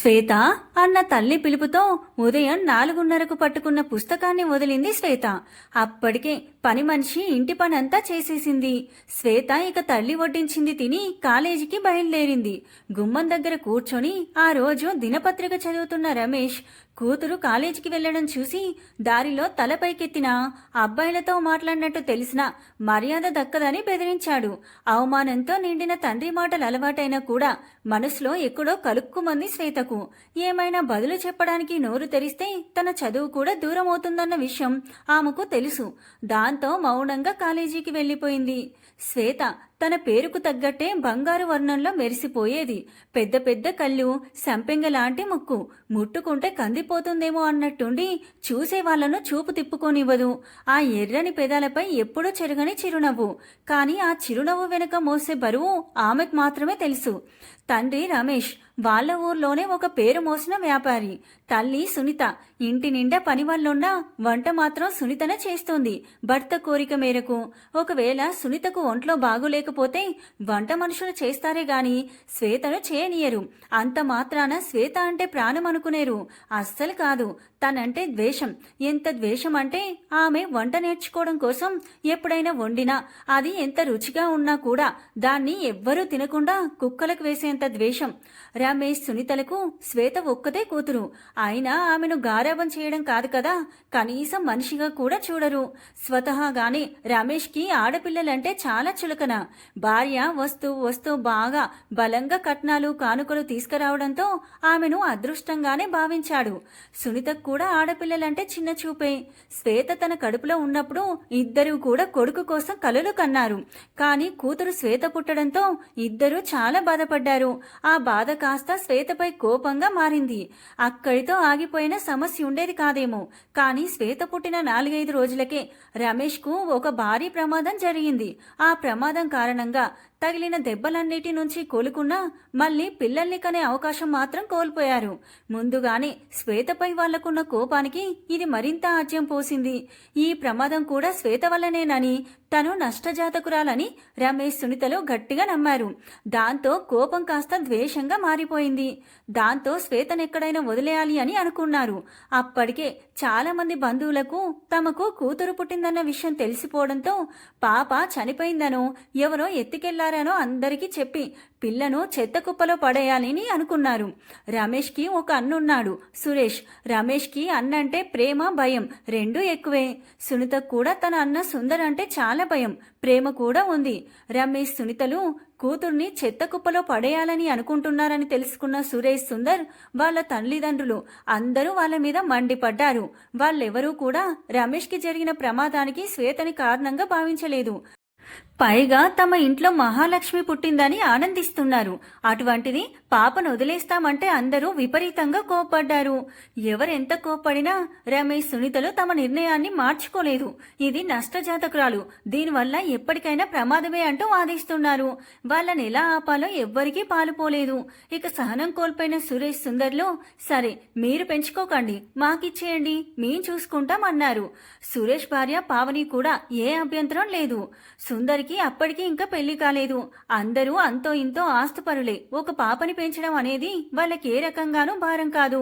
శ్వేత అన్న తల్లి పిలుపుతో ఉదయం 4:30కు పట్టుకున్న పుస్తకాన్ని వదిలింది శ్వేత. అప్పటికే పని మనిషి ఇంటి పనంతా చేసేసింది. శ్వేత ఇక తల్లి వడ్డించింది తిని కాలేజీకి బయలుదేరింది. గుమ్మం దగ్గర కూర్చొని ఆ రోజు దినపత్రిక చదువుతున్న రమేష్ కూతురు కాలేజీకి వెళ్లడం చూసి దారిలో తల పైకెత్తినా అబ్బాయిలతో మాట్లాడినట్టు తెలిసినా మర్యాద దక్కదని బెదిరించాడు. అవమానంతో నిండిన తండ్రి మాటలు అలవాటైనా కూడా మనసులో ఎక్కడో కలుక్కుమంది శ్వేతకు. ఏమైనా బదులు చెప్పడానికి నోరు తెరిస్తే తన చదువు కూడా దూరం అవుతుందన్న విషయం ఆమెకు తెలుసు. దాంతో మౌనంగా కాలేజీకి వెళ్లిపోయింది. శ్వేత తన పేరుకు తగ్గట్టే బంగారు వర్ణంలో మెరిసిపోయేది. పెద్ద పెద్ద కళ్ళు, సంపెంగ లాంటి ముక్కు, ముట్టుకుంటే కందిపోతుందేమో అన్నట్టుండి చూసే వాళ్లను చూపు తిప్పుకోనివ్వదు. ఆ ఎర్రని పెదాలపై ఎప్పుడూ చెరగని చిరునవ్వు. కానీ ఆ చిరునవ్వు వెనుక మోసే బరువు ఆమెకు మాత్రమే తెలుసు. తండ్రి రమేష్ వాళ్ల ఊర్లోనే ఒక పేరు మోసిన వ్యాపారి. తల్లి సునీత ఇంటి నిండా పని వల్లున్నా వంట మాత్రం సునీతనే చేస్తోంది భర్త కోరిక మేరకు. ఒకవేళ సునీతకు ఒంట్లో బాగులేకపోతే వంట మనుషులు చేస్తారే గాని శ్వేతను చేయనీయరు. అంత మాత్రాన శ్వేత అంటే ప్రాణం అనుకునేరు. అస్సలు కాదు. తనంటే ద్వేషం. ఎంత ద్వేషం అంటే ఆమె వంట నేర్చుకోవడం కోసం ఎప్పుడైనా వండినా అది ఎంత రుచిగా ఉన్నా కూడా దాన్ని ఎవ్వరూ తినకుండా కుక్కలకు వేసేంత ద్వేషం. రమేష్ సునీతలకు శ్వేత ఒక్కతే కూతురు. అయినా ఆమెను గారాబం చేయడం కాదు కదా, కనీసం మనిషిగా కూడా చూడరు. స్వతహాగానే రమేష్కి ఆడపిల్లలంటే చాలా చులకన. భార్య వస్తూ వస్తూ బాగా బలంగా కట్నాలు కానుకలు తీసుకురావడంతో ఆమెను అదృష్టంగానే భావించాడు. సునీతకు కూడా ఆడపిల్లలంటే చిన్న చూపే. శ్వేత తన కడుపులో ఉన్నప్పుడు ఇద్దరూ కూడా కొడుకు కోసం కలలు కన్నారు. కానీ కూతురు శ్వేత పుట్టడంతో ఇద్దరూ చాలా బాధపడ్డారు. ఆ బాధ కాస్త శ్వేతపై కోపంగా మారింది. అక్కడితో ఆగిపోయిన సమస్య ఉండేది కాదేమో. కానీ శ్వేత పుట్టిన 4-5 రోజులకే రమేష్కు ఒక భారీ ప్రమాదం జరిగింది. ఆ ప్రమాదం కారణంగా తగిలిన దెబ్బలన్నిటి నుంచి కోలుకున్నా మళ్ళీ పిల్లల్ని కనే అవకాశం మాత్రం కోల్పోయారు. ముందుగానే శ్వేతపై వాళ్లకున్న కోపానికి ఇది మరింత ఆజ్యం పోసింది. ఈ ప్రమాదం కూడా శ్వేత వల్లనేనని, తను నష్టజాతకురాలని రమేష్ సునీతలు గట్టిగా నమ్మారు. దాంతో కోపం కాస్త ద్వేషంగా మారిపోయింది. దాంతో శ్వేతనెక్కడైనా వదిలేయాలి అని అనుకున్నారు. అప్పటికే చాలా మంది బంధువులకు తమకు కూతురు పుట్టిందన్న విషయం తెలిసిపోవడంతో పాప చనిపోయిందనో ఎవరో ఎత్తుకెళ్లారనో అందరికీ చెప్పి పిల్లను చెత్త కుప్పలో పడేయాలని అనుకున్నారు. రమేష్కి ఒక అన్నున్నాడు, సురేష్. రమేష్కి అన్నంటే ప్రేమ, భయం రెండూ ఎక్కువే. సునీతకు కూడా తన అన్న సుందర్ అంటే చాలా భయం, ప్రేమ కూడా ఉంది. రమేష్ సునీతలు కూతుర్ని చెత్త కుప్పలో పడేయాలని అనుకుంటున్నారని తెలుసుకున్న సురేష్, సుందర్ వాళ్ళ తల్లిదండ్రులు అందరూ వాళ్ళ మీద మండిపడ్డారు. వాళ్ళెవరూ కూడా రమేష్కి జరిగిన ప్రమాదానికి శ్వేతని కారణంగా భావించలేదు. పైగా తమ ఇంట్లో మహాలక్ష్మి పుట్టిందని ఆనందిస్తున్నారు. అటువంటిది పాపను వదిలేస్తామంటే అందరూ విపరీతంగా కోప్పడ్డారు. ఎవరెంత కోప్పడినా రమేష్ సునీతలు తమ నిర్ణయాన్ని మార్చుకోలేదు. ఇది నష్టజాతకురాలు, దీనివల్ల ఎప్పటికైనా ప్రమాదమే అంటూ వాదిస్తున్నారు. వాళ్ళని ఎలా ఆపాలో ఎవ్వరికీ పాలుపోలేదు. ఇక సహనం కోల్పోయిన సురేష్, సుందర్లు సరే మీరు పెంచుకోకండి, మాకిచ్చేయండి, మేం చూసుకుంటాం అన్నారు. సురేష్ భార్య పావని కూడా ఏ అభ్యంతరం లేదు. సుందర్కి అప్పటికి ఇంకా పెళ్లి కాలేదు. అందరూ అంతో ఇంతో ఆస్తుపరులే. ఒక పాపని పెంచడం అనేది వాళ్ళకి ఏ రకంగానూ భారం కాదు.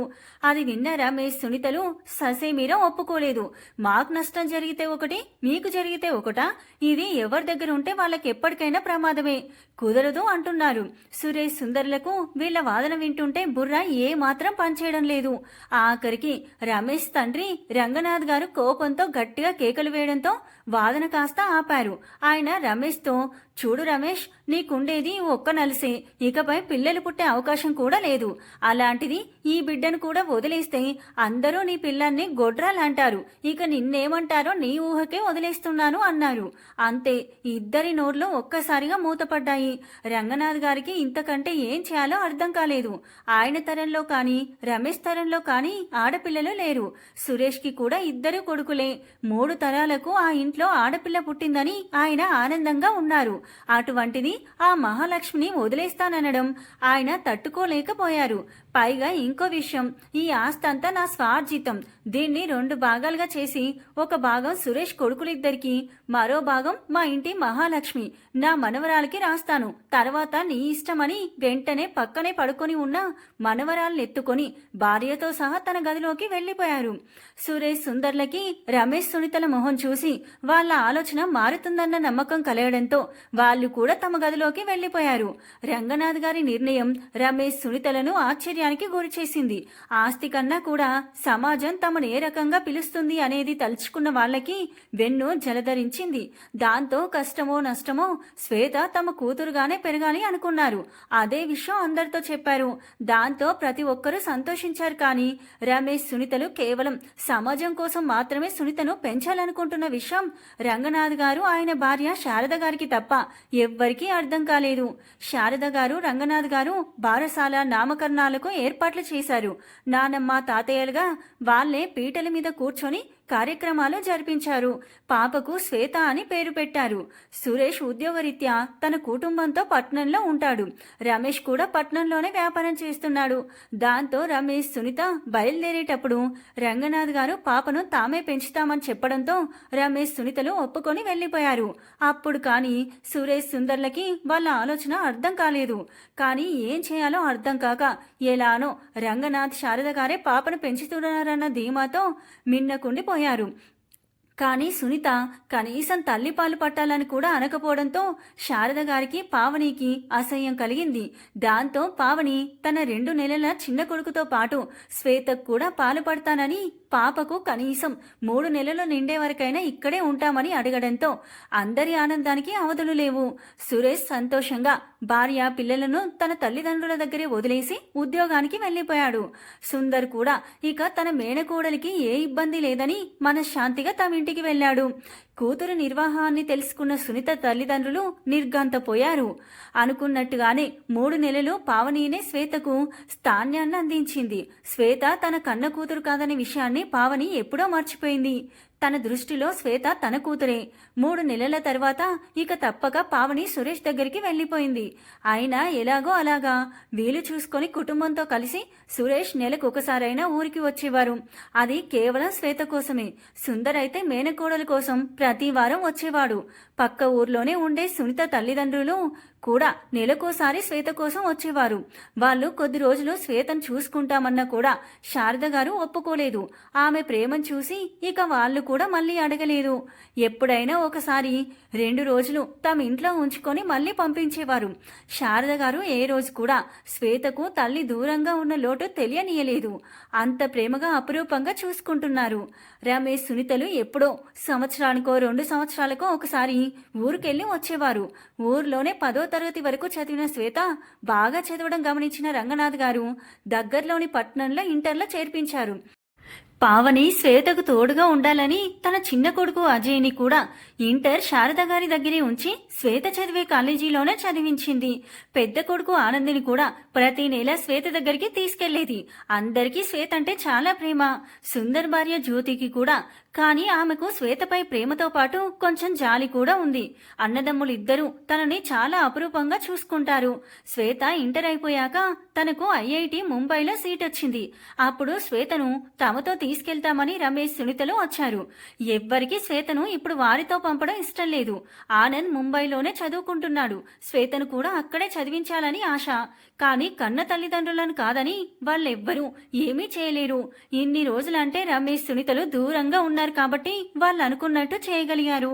అది విన్న రమేష్ సునీతలు ససేమీరా ఒప్పుకోలేదు. మాకు నష్టం జరిగితే ఒకటి, మీకు జరిగితే ఒకటా? ఇది ఎవరి దగ్గర ఉంటే వాళ్ళకి ఎప్పటికైనా ప్రమాదమే, కుదరదు అంటున్నారు. సురేష్, సుందర్లకు వీళ్ల వాదన వింటుంటే బుర్ర ఏ మాత్రం పనిచేయడం లేదు. ఆఖరికి రమేష్ తండ్రి రంగనాథ్ గారు కోపంతో గట్టిగా కేకలు వేయడంతో వాదన కాస్త ఆపారు. ఆయన రమేష్తో, చూడు రమేష్, నీకుండేది ఒక్క నలిసే, ఇకపై పిల్లలు పుట్టే అవకాశం కూడా లేదు. అలాంటిది ఈ బిడ్డను కూడా వదిలేస్తే అందరూ నీ పిల్లల్ని గొడ్రాలంటారు. ఇక నిన్నేమంటారో నీ ఊహకే వదిలేస్తున్నాను అన్నారు. అంతే, ఇద్దరి నోర్లు ఒక్కసారిగా మూతపడ్డాయి. రంగనాథ్ గారికి ఇంతకంటే ఏం చేయాలో అర్థం కాలేదు. ఆయన తరంలో కానీ రమేష్ తరంలో కానీ ఆడపిల్లలు లేరు. సురేష్కి కూడా ఇద్దరు కొడుకులే. 3 తరాలకు ఆ ఇంట్లో ఆడపిల్ల పుట్టిందని ఆయన ఆనందంగా ఉన్నారు. అటువంటిది ఆ మహాలక్ష్మిని వదిలేస్తాననడం ఆయన తట్టుకోలేకపోయారు. పైగా ఇంకో విషయం, ఈ ఆస్తంతా నా స్వార్జితం, దీన్ని 2 భాగాలుగా చేసి ఒక భాగం సురేష్ కొడుకులిద్దరికి, మరో భాగం మా ఇంటి మహాలక్ష్మి నా మనవరాలకి రాస్తాను. తర్వాత నీ ఇష్టమని వెంటనే పక్కనే పడుకొని ఉన్న మనవరాలనెత్తుకొని భార్యతో సహా తన గదిలోకి వెళ్లిపోయారు. సురేష్ సుందర్లకి రమేష్ సునీతల మొహం చూసి వాళ్ళ ఆలోచన మారుతుందన్న నమ్మకం కలగడంతో వాళ్ళు కూడా తమ గదిలోకి వెళ్లిపోయారు. రంగనాథ్ గారి నిర్ణయం రమేష్ సునీతలను ఆశ్చర్యానికి గురిచేసింది. ఆస్తి కన్నా కూడా సమాజం తమను ఏ రకంగా పిలుస్తుంది అనేది తలుచుకున్న వాళ్ళకి వెన్ను జలధరించింది. దాంతో కష్టమో నష్టమో శ్వేత తమ కూతురుగానే పెరగాలి అనుకున్నారు. అదే విషయం అందరితో చెప్పారు. దాంతో ప్రతి ఒక్కరూ సంతోషించారు. కానీ రమేష్ సునీతలు కేవలం సమాజం కోసం మాత్రమే సునీతను పెంచాలనుకుంటున్న విషయం రంగనాథ్ గారు ఆయన భార్య శారద గారికి తప్ప ఎవ్వరికీ అర్థం కాలేదు. శారద గారు రంగనాథ్ గారు బారసాల నామకరణాలకు ఏర్పాట్లు చేశారు. నానమ్మ తాతయ్యలుగా వాళ్లే పీటల మీద కూర్చొని కార్యక్రమాలు జరిపించారు. పాపకు శ్వేత అని పేరు పెట్టారు. సురేష్ ఉద్యోగరీత్యా తన కుటుంబంతో పట్నంలో ఉంటాడు. రమేష్ కూడా పట్నంలోనే వ్యాపారం చేస్తున్నాడు. దాంతో రమేష్ సునీత బయలుదేరేటప్పుడు రంగనాథ్ గారు పాపను తామే పెంచుతామని చెప్పడంతో రమేష్ సునీతలు ఒప్పుకొని వెళ్లిపోయారు. అప్పుడు కానీ సురేష్ సుందర్లకి వాళ్ళ ఆలోచన అర్థం కాలేదు. కానీ ఏం చేయాలో అర్థం కాక ఎలానో రంగనాథ్ శారద గారే పాపను పెంచుతున్నారన్న ధీమాతో మిన్నకుండిపోయారు. కానీ సునీత కనీసం తల్లిపాలు పట్టాలని కూడా అనకపోవడంతో శారద గారికి పావనికి అసహ్యం కలిగింది. దాంతో పావని తన 2 నెలల చిన్న కొడుకుతో పాటు శ్వేతకు కూడా పాలు పడతానని పాపకు కనీసం 3 నెలలు నిండే వరకైనా ఇక్కడే ఉంటామని అడగడంతో అందరి ఆనందానికి అవధులు లేవు. సురేష్ సంతోషంగా భార్య పిల్లలను తన తల్లిదండ్రుల దగ్గరే వదిలేసి ఉద్యోగానికి వెళ్లిపోయాడు. సుందర్ కూడా ఇక తన మేనకోడలికి ఏ ఇబ్బంది లేదని మనశ్శాంతిగా తమ ఇంటికి వెళ్లాడు. కూతురు నిర్వాహాన్ని తెలుసుకున్న సునీత తల్లిదండ్రులు నిర్ఘాంతపోయారు. అనుకున్నట్టుగానే 3 నెలలు పావనీనే శ్వేతకు స్థాన్యాన్ని అందించింది. శ్వేత తన కన్న కూతురు కాదనే విషయాన్ని పావని ఎప్పుడో మర్చిపోయింది. తన దృష్టిలో శ్వేత తన కూతురే. 3 నెలల తర్వాత ఇక తప్పక పావని సురేష్ దగ్గరికి వెళ్లిపోయింది. అయినా ఎలాగో అలాగా వీలు చూసుకొని కుటుంబంతో కలిసి సురేష్ నెలకొకసారైనా ఊరికి వచ్చేవారు. అది కేవలం శ్వేత కోసమే. సుందర్ అయితే మేనకోడల కోసం ప్రతి వారం వచ్చేవాడు. పక్క ఊర్లోనే ఉండే సునీత తల్లిదండ్రులు కూడా నెలకోసారి శ్వేత కోసం వచ్చేవారు. వాళ్ళు కొద్ది రోజులు శ్వేతను చూసుకుంటామన్నా కూడా శారద గారు ఒప్పుకోలేదు. ఆమె ప్రేమను చూసి ఇక వాళ్ళు కూడా మళ్ళీ అడగలేదు. ఎప్పుడైనా ఒకసారి 2 రోజులు తమ ఇంట్లో ఉంచుకొని మళ్ళీ పంపించేవారు. శారద గారు ఏ రోజు కూడా శ్వేతకు తల్లి దూరంగా ఉన్న లోటు తెలియనీయలేదు. అంత ప్రేమగా అపురూపంగా చూసుకుంటున్నారు. రమేష్ సునీతలు ఎప్పుడో సంవత్సరానికో 2 సంవత్సరాలకో ఒకసారి ఊరికెళ్ళి వచ్చేవారు. ఊర్లోనే 10వ తరగతి వరకు చదివిన శ్వేత బాగా చదవడం గమనించిన రంగనాథ్ గారు దగ్గరలోని పట్టణంలో ఇంటర్లో చేర్పించారు. పావని శ్వేతకు తోడుగా ఉండాలని తన చిన్న కొడుకు అజయ్ని కూడా ఇంటర్ శారద గారి దగ్గరే ఉంచి శ్వేత చదివే కాలేజీలోనే చదివించింది. పెద్ద కొడుకు ఆనందిని కూడా ప్రతి నెల శ్వేత దగ్గరికి తీసుకెళ్లేది. అందరికీ శ్వేత అంటే చాలా ప్రేమ. సుందర్ భార్య జ్యోతికి కూడా. కానీ ఆమెకు శ్వేతపై ప్రేమతో పాటు కొంచెం జాలి కూడా ఉంది. అన్నదమ్ములు ఇద్దరూ తనని చాలా అపురూపంగా చూసుకుంటారు. శ్వేత ఇంటర్ అయిపోయాక తనకు ఐఐటి ముంబైలో సీట్ వచ్చింది. అప్పుడు శ్వేతను తమతో తీసుకెళ్తామని రమేష్ సునీతలు వచ్చారు. ఎవ్వరికీ శ్వేతను ఇప్పుడు వారితో పంపడం ఇష్టం లేదు. ఆనంద్ ముంబైలోనే చదువుకుంటున్నాడు. శ్వేతను కూడా అక్కడే చదివించాలని ఆశ. కానీ కన్న తల్లిదండ్రులను కాదని వాళ్ళెవ్వరూ ఏమీ చేయలేరు. ఇన్ని రోజులంటే రమేష్ సునీతలు దూరంగా ఉన్నారు కాబట్టి వాళ్ళు అనుకున్నట్టు చేయగలిగారు.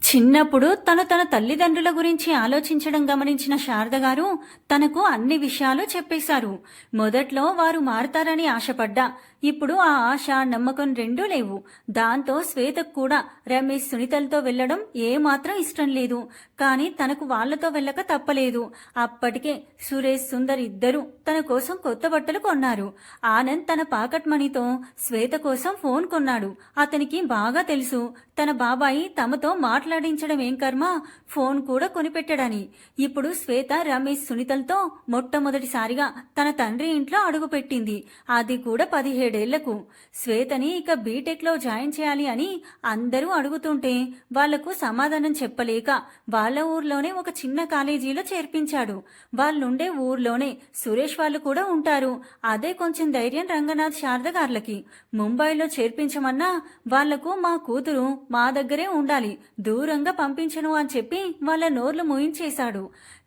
చిన్నప్పుడు తన తల్లిదండ్రుల గురించి ఆలోచించడం గమనించిన శారద గారు తనకు అన్ని విషయాలు చెప్పేశారు. మొదట్లో వారు మారతారని ఆశపడ్డా ఇప్పుడు ఆ ఆశ నమ్మకం రెండూ లేవు. దాంతో శ్వేతకు కూడా రమేష్ సునీతలతో వెళ్లడం ఏమాత్రం ఇష్టం లేదు. కానీ తనకు వాళ్లతో వెళ్ళక తప్పలేదు. అప్పటికే సురేష్ సుందర్ ఇద్దరూ తన కోసం కొత్త బట్టలు కొన్నారు. ఆనంద్ తన పాకెట్ మనీతో శ్వేత కోసం ఫోన్ కొన్నాడు. అతనికి బాగా తెలుసు తన బాబాయి తమతో మాట్లాడు మాట్లాడించడం ఏం కర్మ, ఫోన్ కూడా కొనిపెట్టడని. ఇప్పుడు శ్వేత రమేష్ సునీతలతో మొట్టమొదటిసారిగా తన తండ్రి ఇంట్లో అడుగుపెట్టింది. అది కూడా 17 ఏళ్లకు. శ్వేతని ఇక బీటెక్లో జాయిన్ చేయాలి అని అందరూ అడుగుతుంటే వాళ్లకు సమాధానం చెప్పలేక వాళ్ళ ఊర్లోనే ఒక చిన్న కాలేజీలో చేర్పించాడు. వాళ్ళుండే ఊర్లోనే సురేష్ వాళ్ళు కూడా ఉంటారు. అదే కొంచెం ధైర్యం రంగనాథ్ శారద గార్లకి. ముంబైలో చేర్పించమన్నా వాళ్లకు మా కూతురు మా దగ్గరే ఉండాలి, దూరంగా పంపించను అని చెప్పి వాళ్ళ నోర్లు మూయించేశాడు.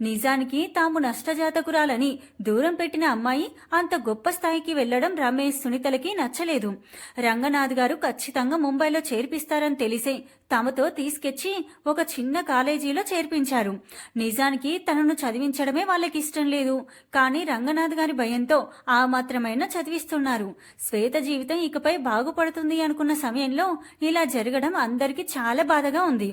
నిజానికి తాము నష్టజాతకురాలని దూరం పెట్టిన అమ్మాయి అంత గొప్ప స్థాయికి వెళ్లడం రమేష్ సునీతలకి నచ్చలేదు. రంగనాథ్ గారు ఖచ్చితంగా ముంబైలో చేర్పిస్తారని తెలిసే తమతో తీసుకెచ్చి ఒక చిన్న కాలేజీలో చేర్పించారు. నిజానికి తనను చదివించడమే వాళ్ళకి ఇష్టం లేదు. కానీ రంగనాథ్ గారి భయంతో ఆ మాత్రమైనా చదివిస్తున్నారు. శ్వేత జీవితం ఇకపై బాగుపడుతుంది అనుకున్న సమయంలో ఇలా జరగడం అందరికీ చాలా బాధగా ఉంది.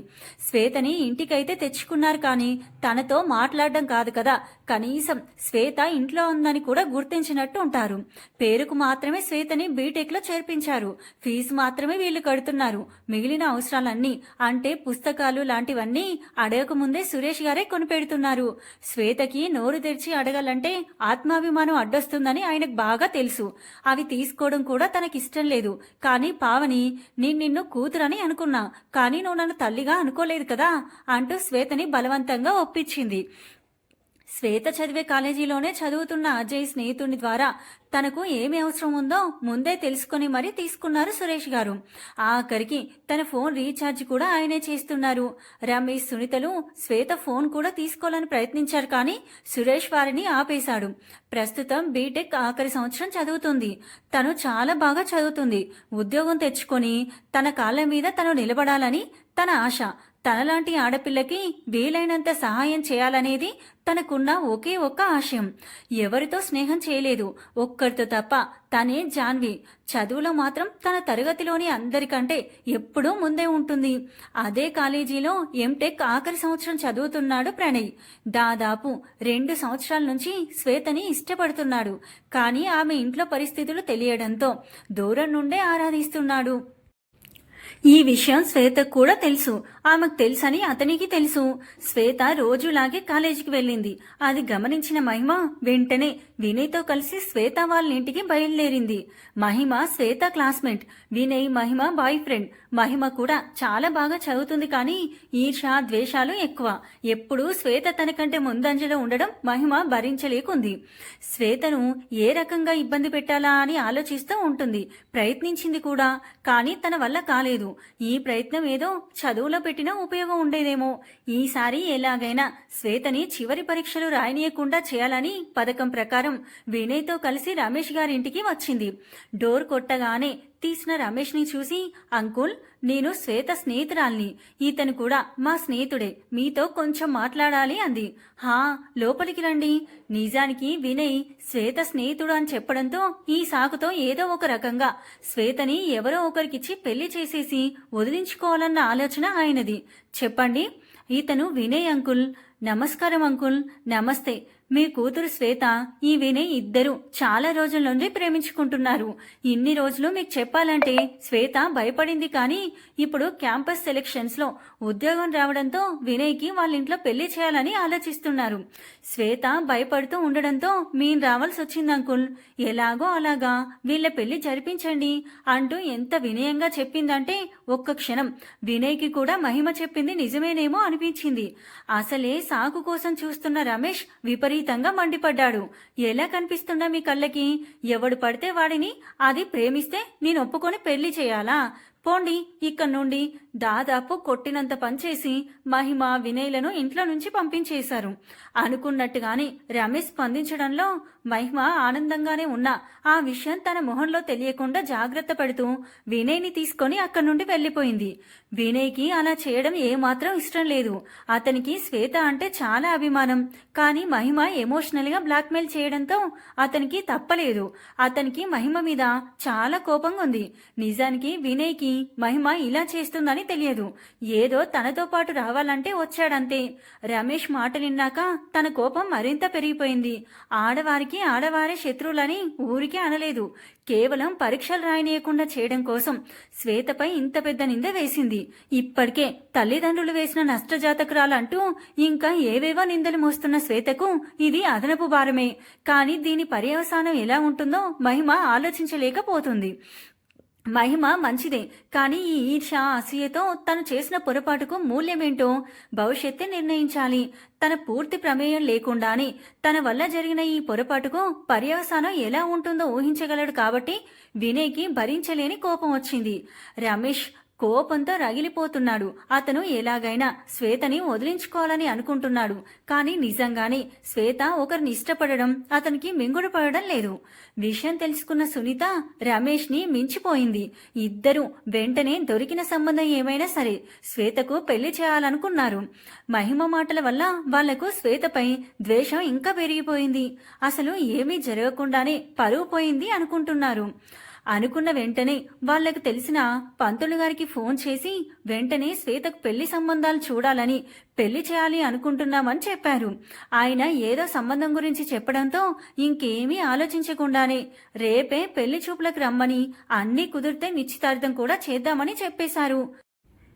శ్వేతని ఇంటికైతే తెచ్చుకున్నారు, కానీ తనతో మాట్లాడడం కాదు కదా, కనీసం శ్వేత ఇంట్లో ఉందని కూడా గుర్తించినట్టు ఉంటారు. పేరుకు మాత్రమే శ్వేతని బీటెక్లో చేర్పించారు. ఫీజు మాత్రమే వీళ్ళు కడుతున్నారు. మిగిలిన అవసరాలన్నీ అంటే పుస్తకాలు లాంటివన్నీ అడగకముందే సురేష్ గారే కొనిపెడుతున్నారు. శ్వేతకి నోరు తెరిచి అడగాలంటే ఆత్మాభిమానం అడ్డొస్తుందని ఆయనకు బాగా తెలుసు. అవి తీసుకోవడం కూడా తనకిష్టం లేదు. కానీ పావని, నిన్ను కూతురని అనుకున్నా, కానీ నువ్వు నన్ను తల్లిగా అనుకోలేదు కదా అంటూ శ్వేతని బలవంతంగా ఒప్పించింది. శ్వేత చదివే కాలేజీలోనే చదువుతున్న అజయ్ స్నేహితుని ద్వారా తనకు ఏమి అవసరం ఉందో ముందే తెలుసుకుని మరీ తీసుకున్నారు సురేష్ గారు. ఆఖరికి తన ఫోన్ రీఛార్జ్ కూడా ఆయనే చేస్తున్నారు. రమేష్ సునీతలు శ్వేత ఫోన్ కూడా తీసుకోవాలని ప్రయత్నించారు, కానీ సురేష్ వారిని ఆపేశాడు. ప్రస్తుతం బీటెక్ ఆఖరి సంవత్సరం చదువుతుంది. తను చాలా బాగా చదువుతుంది. ఉద్యోగం తెచ్చుకొని తన కాళ్ళ మీద తను నిలబడాలని తన ఆశ. తనలాంటి ఆడపిల్లకి వీలైనంత సహాయం చేయాలనేది తనకున్న ఒకే ఒక్క ఆశయం. ఎవరితో స్నేహం చేయలేదు, ఒక్కరితో తప్ప. తనే జాన్వి. చదువులో మాత్రం తన తరగతిలోని అందరికంటే ఎప్పుడూ ముందే ఉంటుంది. అదే కాలేజీలో ఎంటెక్ ఆఖరి సంవత్సరం చదువుతున్నాడు ప్రణయ్. దాదాపు 2 సంవత్సరాల నుంచి శ్వేతని ఇష్టపడుతున్నాడు. కానీ ఆమె ఇంట్లో పరిస్థితులు తెలియడంతో దూరం నుండే ఆరాధిస్తున్నాడు. ఈ విషయం శ్వేతకు కూడా తెలుసు. ఆమెకు తెలుసని అతనికి తెలుసు. శ్వేత రోజులాగే కాలేజీకి వెళ్ళింది. అది గమనించిన మహిమ వెంటనే వినయ్తో కలిసి శ్వేత వాళ్ళ ఇంటికి బయలుదేరింది. మహిమ శ్వేత క్లాస్మేట్, వినయ్ మహిమ బాయ్ ఫ్రెండ్. మహిమ కూడా చాలా బాగా చదువుతుంది, కానీ ఈర్ష ద్వేషాలు ఎక్కువ. ఎప్పుడూ శ్వేత తనకంటే ముందంజలో ఉండడం మహిమ భరించలేకుంది. శ్వేతను ఏ రకంగా ఇబ్బంది పెట్టాలా అని ఆలోచిస్తూ ఉంటుంది. ప్రయత్నించింది కూడా, కానీ తన వల్ల కాలేదు. ఈ ప్రయత్నం ఏదో చదువులో పెట్టినా ఉపయోగం ఉండేదేమో. ఈసారి ఎలాగైనా శ్వేతని చివరి పరీక్షలు రాయనీయకుండా చేయాలని పథకం ప్రకారం వినయ్తో కలిసి రమేష్ గారింటికి వచ్చింది. డోర్ కొట్టగానే తీసిన రమేష్ ని చూసి, అంకుల్, నేను శ్వేత స్నేహితురాల్ని. ఇతను కూడా మా స్నేహితుడే, మీతో కొంచెం మాట్లాడాలి అంది. హా, లోపలికి రండి. నిజానికి వినయ్ శ్వేత స్నేహితుడు అని చెప్పడంతో ఈ సాకుతో ఏదో ఒక రకంగా శ్వేతని ఎవరో ఒకరికిచ్చి పెళ్లి చేసేసి వదిలించుకోవాలన్న ఆలోచన ఆయనది. చెప్పండి, ఇతను వినయ్ అంకుల్. నమస్కారం అంకుల్. నమస్తే. మీ కూతురు శ్వేత, ఈ వినయ్ ఇద్దరు చాలా రోజుల నుండి ప్రేమించుకుంటున్నారు. ఇన్ని రోజులు మీకు చెప్పాలంటే శ్వేత భయపడింది, కానీ ఇప్పుడు క్యాంపస్ సెలెక్షన్స్ లో ఉద్యోగం రావడంతో వినయ్కి వాళ్ళ ఇంట్లో పెళ్లి చేయాలని ఆలోచిస్తున్నారు. శ్వేత భయపడుతూ ఉండడంతో మేము రావాల్సి వచ్చింది అంకుల్. ఎలాగో అలాగా వీళ్ళ పెళ్లి జరిపించండి అంటూ ఎంత వినయంగా చెప్పిందంటే ఒక్క క్షణం వినయ్కి కూడా మహిమ చెప్పింది నిజమేనేమో అనిపించింది. అసలే సాకు కోసం చూస్తున్న రమేష్ విపరీతంగా మండిపడ్డాడు. ఎలా కనిపిస్తుందా మీ కళ్ళకి? ఎవడు పడితే వాడిని అది ప్రేమిస్తే నేను ఒప్పుకొని పెళ్లి చేయాలా? పోండి ఇక్కడి నుండి. దాదాపు కొట్టినంత పనిచేసి మహిమ వినయ్లను ఇంట్లో నుంచి పంపించేశారు. అనుకున్నట్టుగానే రమేష్ స్పందించడంలో మహిమ ఆనందంగానే ఉన్నా ఆ విషయం తన మొహంలో తెలియకుండా జాగ్రత్త పడుతూ వినయ్ని తీసుకొని అక్కడి నుండి వెళ్లిపోయింది. వినయ్కి అలా చేయడం ఏమాత్రం ఇష్టం లేదు. అతనికి శ్వేత అంటే చాలా అభిమానం. కానీ మహిమ ఎమోషనల్ గా బ్లాక్మెయిల్ చేయడంతో అతనికి తప్పలేదు. అతనికి మహిమ మీద చాలా కోపంగా ఉంది. నిజానికి వినయ్కి వినయ్కి మహిమ ఇలా చేస్తుందని తెలియదు. ఏదో తనతో పాటు రావాలంటే వచ్చాడంతే. రమేష్ మాటలిన్నాక తన కోపం మరింత పెరిగిపోయింది. ఆడవారికి ఆడవారే శత్రువులని ఊరికే అనలేదు. కేవలం పరీక్షలు రాయనీయకుండా చేయడం కోసం శ్వేతపై ఇంత పెద్ద నింద వేసింది. ఇప్పటికే తల్లిదండ్రులు వేసిన నష్టజాతకురాలంటూ ఇంకా ఏవేవో నిందలు మోస్తున్న శ్వేతకు ఇది అదనపు భారమే. కానీ దీని పర్యవసానం ఎలా ఉంటుందో మహిమ ఆలోచించలేకపోతుంది. మహిమ మంచిదే, కానీ ఈ ఈర్ష అసూయతో తను చేసిన పొరపాటుకు మూల్యమేంటో భవిష్యత్తే నిర్ణయించాలి. తన పూర్తి ప్రమేయం లేకుండానే తన వల్ల జరిగిన ఈ పొరపాటుకు పర్యవసానం ఎలా ఉంటుందో ఊహించగలడు. కాబట్టి వినయ్కి భరించలేని కోపం వచ్చింది. రమేష్ కోపంతో రగిలిపోతున్నాడు. అతను ఎలాగైనా శ్వేతని వదిలించుకోవాలని అనుకుంటున్నాడు. కానీ నిజంగానే శ్వేత ఒకరిని ఇష్టపడడం అతనికి మింగుడు పడడం లేదు. విషయం తెలుసుకున్న సునీత రమేష్ ని మించిపోయింది. ఇద్దరు వెంటనే దొరికిన సంబంధం ఏమైనా సరే శ్వేతకు పెళ్లి చేయాలనుకున్నారు. మహిమ మాటల వల్ల వాళ్లకు శ్వేతపై ద్వేషం ఇంకా పెరిగిపోయింది. అసలు ఏమీ జరగకుండానే పరువు పోయింది అనుకుంటున్నారు. అనుకున్న వెంటనే వాళ్లకు తెలిసిన పంతులు గారికి ఫోన్ చేసి వెంటనే శ్వేతకు పెళ్లి సంబంధాలు చూడాలని, పెళ్లి చేయాలి అనుకుంటున్నామని చెప్పారు. ఆయన ఏదో సంబంధం గురించి చెప్పడంతో ఇంకేమీ ఆలోచించకుండానే రేపే పెళ్లి చూపులకు రమ్మని, అన్నీ కుదిరితే నిశ్చితార్థం కూడా చేద్దామని చెప్పేశారు.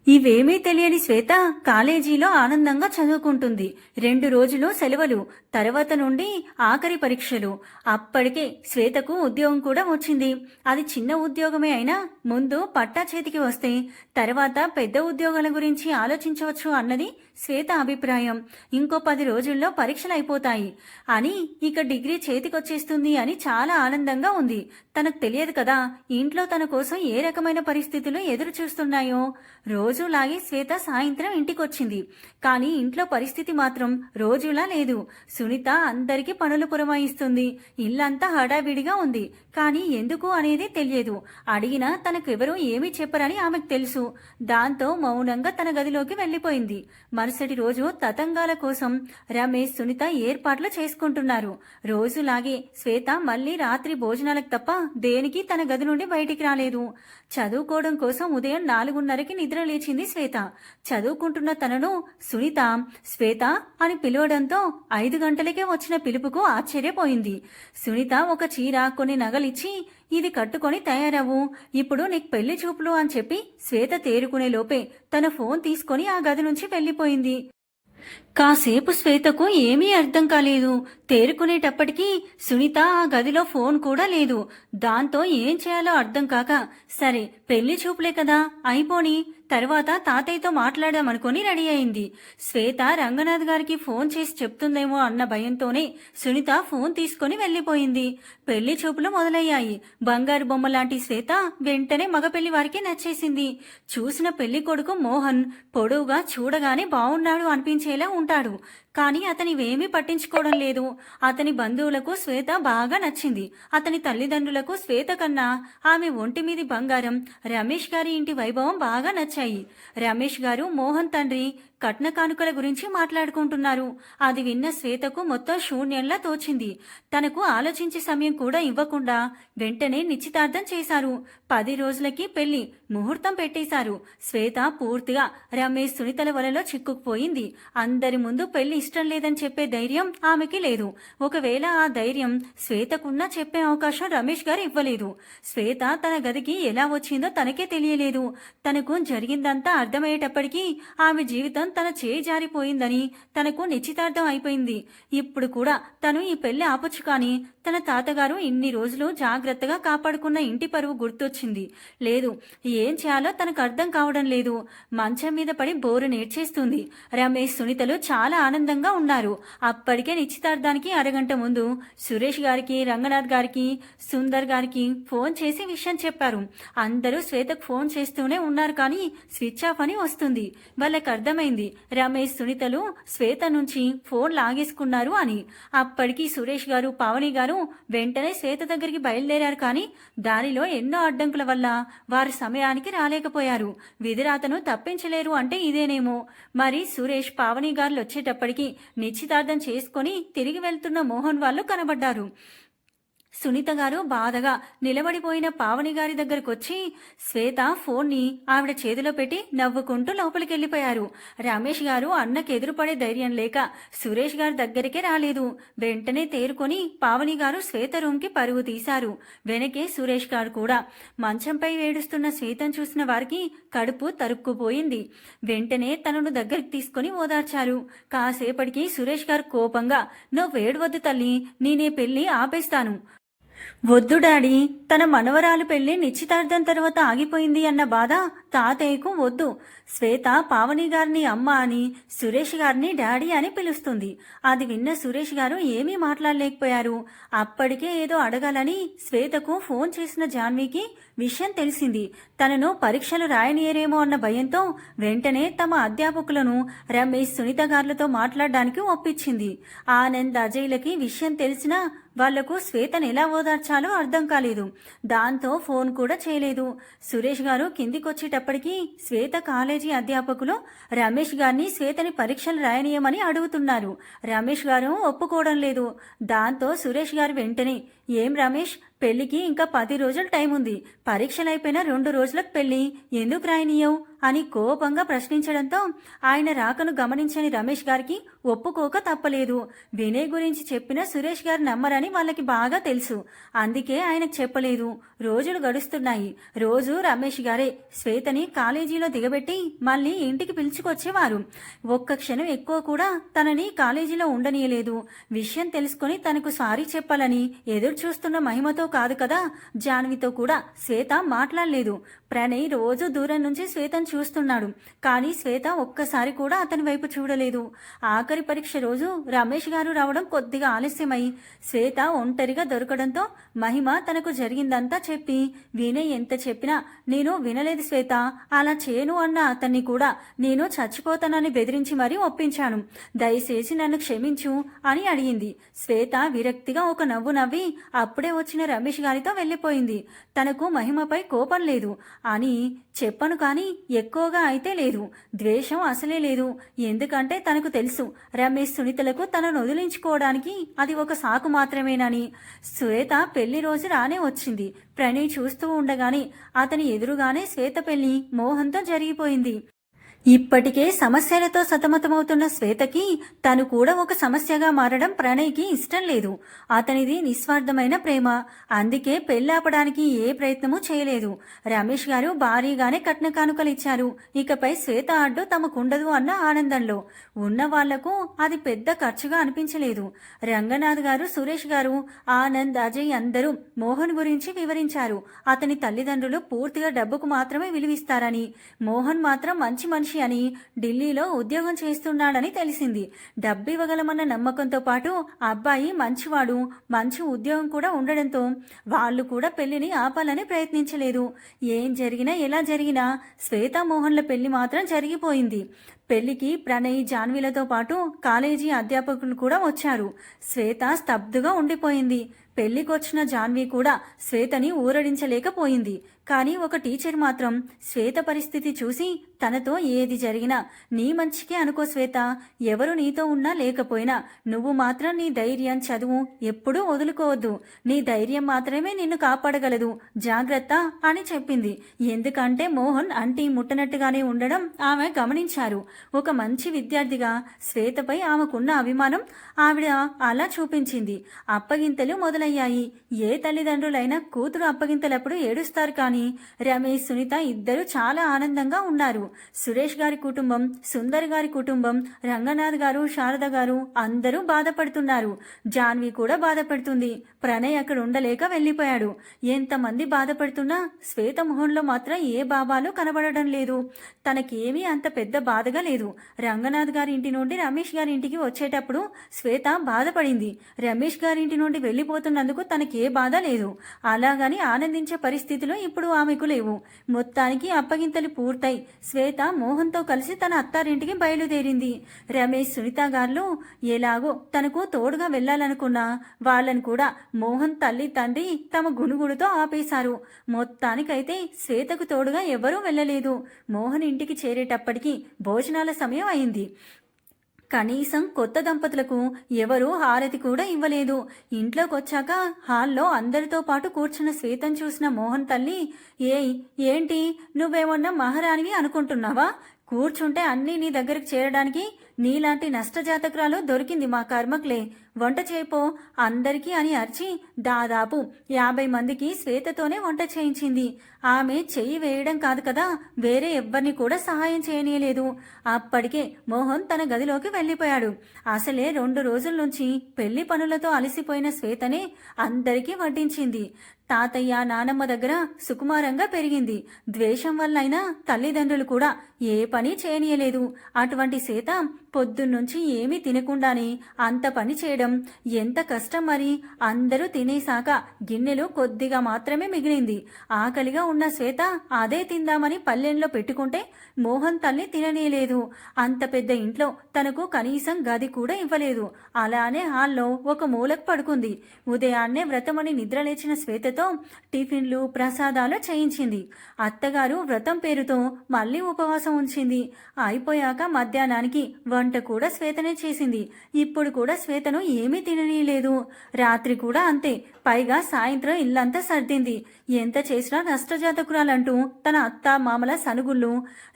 ఇవేమీ తెలియని శ్వేత కాలేజీలో ఆనందంగా చదువుకుంటుంది. 2 రోజులు సెలవులు, తర్వాత నుండి ఆఖరి పరీక్షలు. అప్పటికే శ్వేతకు ఉద్యోగం కూడా వచ్చింది. అది చిన్న ఉద్యోగమే అయినా ముందు పట్టా చేతికి వస్తే తర్వాత పెద్ద ఉద్యోగాల గురించి ఆలోచించవచ్చు అన్నది శ్వేత అభిప్రాయం. ఇంకో 10 రోజుల్లో పరీక్షలు అయిపోతాయి అని, ఇక డిగ్రీ చేతికొచ్చేస్తుంది అని చాలా ఆనందంగా ఉంది. తనకు తెలియదు కదా ఇంట్లో తన కోసం ఏ రకమైన పరిస్థితులు ఎదురు చూస్తున్నాయో. రోజులాగే శ్వేత సాయంత్రం ఇంటికొచ్చింది. కానీ ఇంట్లో పరిస్థితి మాత్రం రోజులా లేదు. సునీత అందరికీ పనులు పురమాయిస్తుంది. ఇల్లంతా హడావిడిగా ఉంది. కానీ ఎందుకు అనేది తెలియదు. అడిగినా తనకెవరూ ఏమీ చెప్పరని ఆమెకు తెలుసు. దాంతో మౌనంగా తన గదిలోకి వెళ్లిపోయింది. మరుసటి రోజు తతంగాల కోసం రమేష్, సునీత ఏర్పాట్లు చేసుకుంటున్నారు. రోజులాగే శ్వేత మళ్లీ రాత్రి భోజనాలకు తప్ప దేనికి తన గది నుండి బయటికి రాలేదు. చదువుకోవడం కోసం ఉదయం 4:30కి నిద్ర లేచింది శ్వేత. చదువుకుంటున్న తనను సునీత శ్వేత అని పిలవడంతో 5 గంటలకే వచ్చిన పిలుపుకు ఆశ్చర్యపోయింది. సునీత ఒక చీర, కొన్ని నగలిచ్చి ఇది కట్టుకొని తయారవు, ఇప్పుడు నీకు పెళ్లి చూపులు అని చెప్పి శ్వేత తేరుకునే లోపే తన ఫోన్ తీసుకొని ఆ గది నుంచి వెళ్లిపోయింది. కాసేపు శ్వేతకు ఏమీ అర్థం కాలేదు. తేరుకునేటప్పటికీ సునీత ఆ గదిలో ఫోన్ కూడా లేదు. దాంతో ఏం చేయాలో అర్థం కాక, సరే పెళ్లి చూపులే కదా అయిపోని, తర్వాత తాతయ్యతో మాట్లాడామనుకుని రెడీ అయింది. శ్వేత రంగనాథ్ గారికి ఫోన్ చేసి చెప్తుందేమో అన్న భయంతోనే సునీత ఫోన్ తీసుకుని వెళ్లిపోయింది. పెళ్లి చూపులు మొదలయ్యాయి. బంగారు బొమ్మ లాంటి శ్వేత వెంటనే మగ పెళ్లి వారికి నచ్చేసింది. చూసిన పెళ్లి కొడుకు మోహన్ పొడవుగా, చూడగానే బాగున్నాడు అనిపించేలా ఉంటాడు. కానీ అతనివేమీ పట్టించుకోవడం లేదు. అతని బంధువులకు శ్వేత బాగా నచ్చింది. అతని తల్లిదండ్రులకు శ్వేత కన్నా ఆమె ఒంటి మీది బంగారం, రమేష్ గారి ఇంటి వైభవం బాగా నచ్చాయి. రమేష్ గారు మోహన్ తండ్రి కట్న కానుకల గురించి మాట్లాడుకుంటున్నారు. అది విన్న శ్వేతకు మొత్తం శూన్యంలా తోచింది. తనకు ఆలోచించే సమయం కూడా ఇవ్వకుండా వెంటనే నిశ్చితార్థం చేశారు. 10 రోజులకి పెళ్లి ముహూర్తం పెట్టేశారు. శ్వేత పూర్తిగా రమేష్, సునీతల వలలో చిక్కుకుపోయింది. అందరి ముందు పెళ్లి ఇష్టం లేదని చెప్పే ధైర్యం ఆమెకి లేదు. ఒకవేళ ఆ ధైర్యం శ్వేతకున్నా చెప్పే అవకాశం రమేష్ గారు ఇవ్వలేదు. శ్వేత తన గదికి ఎలా వచ్చిందో తనకే తెలియలేదు. తనకు జరిగిందంతా అర్థమయ్యేటప్పటికీ ఆమె జీవితం తన చేయి జారిపోయిందని, తనకు నిశ్చితార్థం అయిపోయింది. ఇప్పుడు కూడా తను ఈ పెళ్లి ఆపొచ్చు. కానీ తన తాతగారు ఇన్ని రోజులు జాగ్రత్తగా కాపాడుకున్న ఇంటి పరువు గుర్తొచ్చింది. లేదు, ఏం చేయాలో తనకు అర్థం కావడం లేదు. మంచం మీద పడి బోరు నేర్చేస్తుంది. రమేష్, సునీతలు చాలా ఆనందంగా ఉన్నారు. అప్పటికే నిశ్చితార్థానికి అరగంట ముందు సురేష్ గారికి, రంగనాథ్ గారికి, సుందర్ గారికి ఫోన్ చేసి విషయం చెప్పారు. అందరూ శ్వేతకు ఫోన్ చేస్తూనే ఉన్నారు. కానీ స్విచ్ ఆఫ్ అని వస్తుంది. వాళ్ళకి అర్థమైంది రమేష్, సునీతలు శ్వేత నుంచి ఫోన్ లాగేసుకున్నారు అని. అప్పటికి సురేష్ గారు, పావని గారు వెంటనే శ్వేత దగ్గరికి బయలుదేరారు. కానీ దారిలో ఎన్నో అడ్డంకుల వల్ల వారు సమయానికి రాలేకపోయారు. విధిరాతను తప్పించలేరు అంటే ఇదేనేమో. మరి సురేష్, పావని గారు వచ్చేటప్పటికి నిశ్చితార్థం చేసుకుని తిరిగి వెళ్తున్న మోహన్ వాళ్ళు కనబడ్డారు. సునీత గారు బాధగా నిలబడిపోయిన పావని గారి దగ్గరకొచ్చి శ్వేత ఫోన్ని ఆవిడ చేతిలో పెట్టి నవ్వుకుంటూ లోపలికెళ్ళిపోయారు. రమేష్ గారు అన్నకు ఎదురుపడే ధైర్యం లేక సురేష్ గారి దగ్గరికే రాలేదు. వెంటనే తేరుకొని పావని గారు శ్వేత రూమ్కి పరుగు తీశారు. వెనకే సురేష్ గారు కూడా. మంచంపై ఏడుస్తున్న శ్వేతను చూసిన వారికి కడుపు తరుక్కుపోయింది. వెంటనే తనను దగ్గరికి తీసుకుని ఓదార్చారు. కాసేపటికి సురేష్ గారు కోపంగా, "నువ్వేడవద్దు తల్లి, నేనే పెళ్లి ఆపేస్తాను." "వద్దు డాడీ, తన మనవరాలు పెళ్లి నిశ్చితార్థం తర్వాత ఆగిపోయింది అన్న బాధ తాతయ్యకు వద్దు. శ్వేత పావని గారిని అమ్మ అని, సురేష్ గారిని డాడీ అని పిలుస్తుంది." అది విన్న సురేష్ గారు ఏమీ మాట్లాడలేకపోయారు. అప్పటికే ఏదో అడగాలని శ్వేతకు ఫోన్ చేసిన జాన్వికి విషయం తెలిసింది. తనను పరీక్షలు రాయనీయరేమో అన్న భయంతో వెంటనే తమ అధ్యాపకులను రమేష్, సునీత గారులతో మాట్లాడడానికి ఒప్పించింది. ఆనంద్, అజయ్లకి విషయం తెలిసినా వాళ్లకు శ్వేతను ఎలా ఓదార్చాలో అర్థం కాలేదు. దాంతో ఫోన్ కూడా చేయలేదు. సురేష్ గారు కిందికొచ్చేటప్పటికి శ్వేత కాలేజీ అధ్యాపకులు రమేష్ గారిని శ్వేతని పరీక్షలు రాయనీయమని అడుగుతున్నారు. రమేష్ గారు ఒప్పుకోవడం లేదు. దాంతో సురేష్ గారు వెంటనే, "ఏం రమేష్, పెళ్లికి ఇంకా 10 రోజులు టైం ఉంది. పరీక్షలైపోయిన 2 రోజులకు పెళ్లి, ఎందుకు రాయనీయవు?" అని కోపంగా ప్రశ్నించడంతో ఆయన రాకను గమనించని రమేష్ గారికి ఒప్పుకోక తప్పలేదు. వినయ్ గురించి చెప్పిన సురేష్ గారు నమ్మరని వాళ్ళకి బాగా తెలుసు. అందుకే ఆయనకు చెప్పలేదు. రోజులు గడుస్తున్నాయి. రోజు రమేష్ గారే శ్వేతని కాలేజీలో దిగబెట్టి మళ్ళీ ఇంటికి పిలుచుకొచ్చేవారు. ఒక్క క్షణం ఎక్కువ కూడా తనని కాలేజీలో ఉండనీయలేదు. విషయం తెలుసుకుని తనకు సారీ చెప్పాలని ఎదురు చూస్తున్న మహిమతో కాదు కదా, జాన్వితో కూడా శ్వేత మాట్లాడలేదు. ప్రణయ్ రోజు దూరం నుంచి శ్వేతను చూస్తున్నాడు. కానీ శ్వేత ఒక్కసారి కూడా అతని వైపు చూడలేదు. ఆఖరి పరీక్ష రోజు రమేష్ గారు రావడం కొద్దిగా ఆలస్యమై శ్వేత ఒంటరిగా దొరకడంతో మహిమ తనకు జరిగిందంతా చెప్పి, వినయ్ ఎంత చెప్పినా "నేను వినలేదు శ్వేత, అలా చేయను" అన్న అతన్ని కూడా "నేను చచ్చిపోతానని బెదిరించి మరీ ఒప్పించాను. దయచేసి నన్ను క్షమించు" అని అడిగింది. శ్వేత విరక్తిగా ఒక నవ్వు నవ్వి అప్పుడే వచ్చిన రమేష్ గారితో వెళ్ళిపోయింది. తనకు మహిమపై కోపం లేదు అని చెప్పను, కానీ ఎక్కువగా అయితే లేదు. ద్వేషం అసలే లేదు. ఎందుకంటే తనకు తెలుసు రమేష్, సునీతలకు తనను వదిలించుకోవడానికి అది ఒక సాకు మాత్రమేనని. శ్వేత పెళ్లి రోజు రానే వచ్చింది. ప్రణయ్ చూస్తూ ఉండగానే అతని ఎదురుగానే శ్వేత పెళ్లి మోహన్తో జరిగిపోయింది. ఇప్పటికే సమస్యలతో సతమతమవుతున్న శ్వేతకి తను కూడా ఒక సమస్యగా మారడం ప్రణయ్కి ఇష్టం లేదు. అతనిది నిస్వార్థమైన ప్రేమ. అందుకే పెళ్లాపడానికి ఏ ప్రయత్నమూ చేయలేదు. రమేష్ గారు భారీగానే కట్న కానుకలు ఇచ్చారు. ఇకపై శ్వేత అడ్డు తమకుండదు అన్న ఆనందంలో ఉన్న వాళ్లకు అది పెద్ద ఖర్చుగా అనిపించలేదు. రంగనాథ్ గారు, సురేష్ గారు, ఆనంద్, అజయ్ అందరూ మోహన్ గురించి వివరించారు. అతని తల్లిదండ్రులు పూర్తిగా డబ్బుకు మాత్రమే విలువిస్తారని, మోహన్ మాత్రం మంచి మనిషి అని, ఢిల్లీలో ఉద్యోగం చేస్తున్నాడని తెలిసింది. డబ్బివ్వగలమన్న నమ్మకంతో పాటు అబ్బాయి మంచివాడు, మంచి ఉద్యోగం కూడా ఉండడంతో వాళ్ళు కూడా పెళ్లిని ఆపాలని ప్రయత్నించలేదు. ఏం జరిగినా ఎలా జరిగినా శ్వేత మోహన్ల పెళ్లి మాత్రం జరిగిపోయింది. పెళ్లికి ప్రణయ్, జాన్వీలతో పాటు కాలేజీ అధ్యాపకులు కూడా వచ్చారు. శ్వేత స్తబ్దుగా ఉండిపోయింది. పెళ్లికొచ్చిన జాన్వీ కూడా శ్వేతని ఊరడించలేకపోయింది. కానీ ఒక టీచర్ మాత్రం శ్వేత పరిస్థితి చూసి తనతో ఏది జరిగినా "నీ మంచికే అనుకో శ్వేత, ఎవరు నీతో ఉన్నా లేకపోయినా నువ్వు మాత్రం నీ ధైర్యం, చదువు ఎప్పుడూ వదులుకోవద్దు. నీ ధైర్యం మాత్రమే నిన్ను కాపాడగలదు, జాగ్రత్త" అని చెప్పింది. ఎందుకంటే మోహన్ అంటి ముట్టనట్టుగానే ఉండడం ఆమె గమనించారు. ఒక మంచి విద్యార్థిగా శ్వేతపై ఆమెకున్న అభిమానం ఆవిడ అలా చూపించింది. అప్పగింతలు మొదలయ్యాయి. ఏ తల్లిదండ్రులైనా కూతురు అప్పగింతలప్పుడు ఏడుస్తారు. కానీ రమేష్, సునీత ఇద్దరు చాలా ఆనందంగా ఉన్నారు. సురేష్ గారి కుటుంబం, సుందర్ గారి కుటుంబం, రంగనాథ్ గారు, శారద గారు అందరూ బాధపడుతున్నారు. జాన్వి కూడా బాధపడుతుంది. ప్రణయ్ అక్కడ ఉండలేక వెళ్ళిపోయాడు. ఎంతమంది బాధపడుతున్నా శ్వేత మొహంలో మాత్రం ఏ బాబాలు కనబడడం లేదు. తనకేమీ అంత పెద్ద బాధగా లేదు. రంగనాథ్ గారి ఇంటి నుండి రమేష్ గారి ఇంటికి వచ్చేటప్పుడు శ్వేత బాధపడింది. రమేష్ గారి ఇంటి నుండి వెళ్ళిపోతున్నందుకు తనకే బాధ లేదు. అలాగని ఆనందించే పరిస్థితులు ఇప్పుడు ఆమెకు లేవు. మొత్తానికి అప్పగింతలు పూర్తయి శ్వేత మోహన్తో కలిసి తన అత్తారింటికి బయలుదేరింది. రమేష్, సునీత గారు ఎలాగో తనకు తోడుగా వెళ్లాలనుకున్నా వాళ్ళని కూడా మోహన్ తల్లి, తండ్రి తమ గునుగుడుతో ఆపేశారు. మొత్తానికైతే శ్వేతకు తోడుగా ఎవరూ వెళ్ళలేదు. మోహన్ ఇంటికి చేరేటప్పటికి భోజనాల సమయం అయింది. కనీసం కొత్త దంపతులకు ఎవరూ హారతి కూడా ఇవ్వలేదు. ఇంట్లోకొచ్చాక హాల్లో అందరితో పాటు కూర్చున్న శ్వేతను చూసిన మోహన్ తల్లి, ఏంటి నువ్వేమన్నా మహారాణివి అనుకుంటున్నావా? కూర్చుంటే అన్నీ నీ దగ్గరికి చేరడానికి నీలాంటి నష్టజాతకురాలు దొరికింది మా కర్మకులే. వంట చేపో అందరికీ అని అరిచి దాదాపు 50 మందికి శ్వేతతోనే వంట చేయించింది. ఆమె చెయ్యి వేయడం కాదు కదా, వేరే ఎవ్వరిని కూడా సహాయం చేయనీయలేదు. అప్పటికే మోహన్ తన గదిలోకి వెళ్ళిపోయాడు. అసలే 2 రోజుల నుంచి పెళ్లి పనులతో అలసిపోయిన శ్వేతనే అందరికీ వడ్డించింది. తాతయ్య నానమ్మ దగ్గర సుకుమారంగా పెరిగింది. ద్వేషం వల్లైనా తల్లిదండ్రులు కూడా ఏ పని చేయనీయలేదు. అటువంటి శ్వేత పొద్దున్నుంచి ఏమీ తినకుండానే అంత పని చేయడం ఎంత కష్టం మరి. అందరూ తినేశాక గిన్నెలు కొద్దిగా మాత్రమే మిగిలింది. ఆకలిగా ఉన్న శ్వేత అదే తిందామని పల్లెంలో పెట్టుకుంటే మోహన్ తల్లి తిననీయలేదు. అంత పెద్ద ఇంట్లో తనకు కనీసం గది కూడా ఇవ్వలేదు. అలానే హాల్లో ఒక మూలకు పడుకుంది. ఉదయాన్నే వ్రతమని నిద్రలేచిన శ్వేతతో టిఫిన్లు ప్రసాదాలు చేయించింది. అత్తగారు వ్రతం పేరుతో మళ్ళీ ఉపవాసం ఉంచింది. అయిపోయాక మధ్యాహ్నానికి వంట కూడా శ్వేతనే చేసింది. ఇప్పుడు కూడా శ్వేతను ఏమీ తిననీయలేదు. రాత్రి కూడా అంతే. పైగా సాయంత్రం ఇల్లంతా సర్దింది. ఎంత చేసినా నష్టజాతకురాలంటూ తన అత్త మామల సనుగుళ్ళు.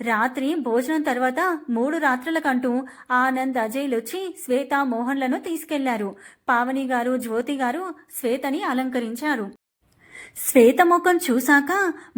రాత్రి భోజనం తర్వాత 3 రాత్రులకంటూ ఆనంద్ అజయ్లొచ్చి శ్వేత మోహన్లను తీసుకెళ్లారు. పావని గారు జ్యోతి గారు శ్వేతని అలంకరించారు. శ్వేత ముఖం చూశాక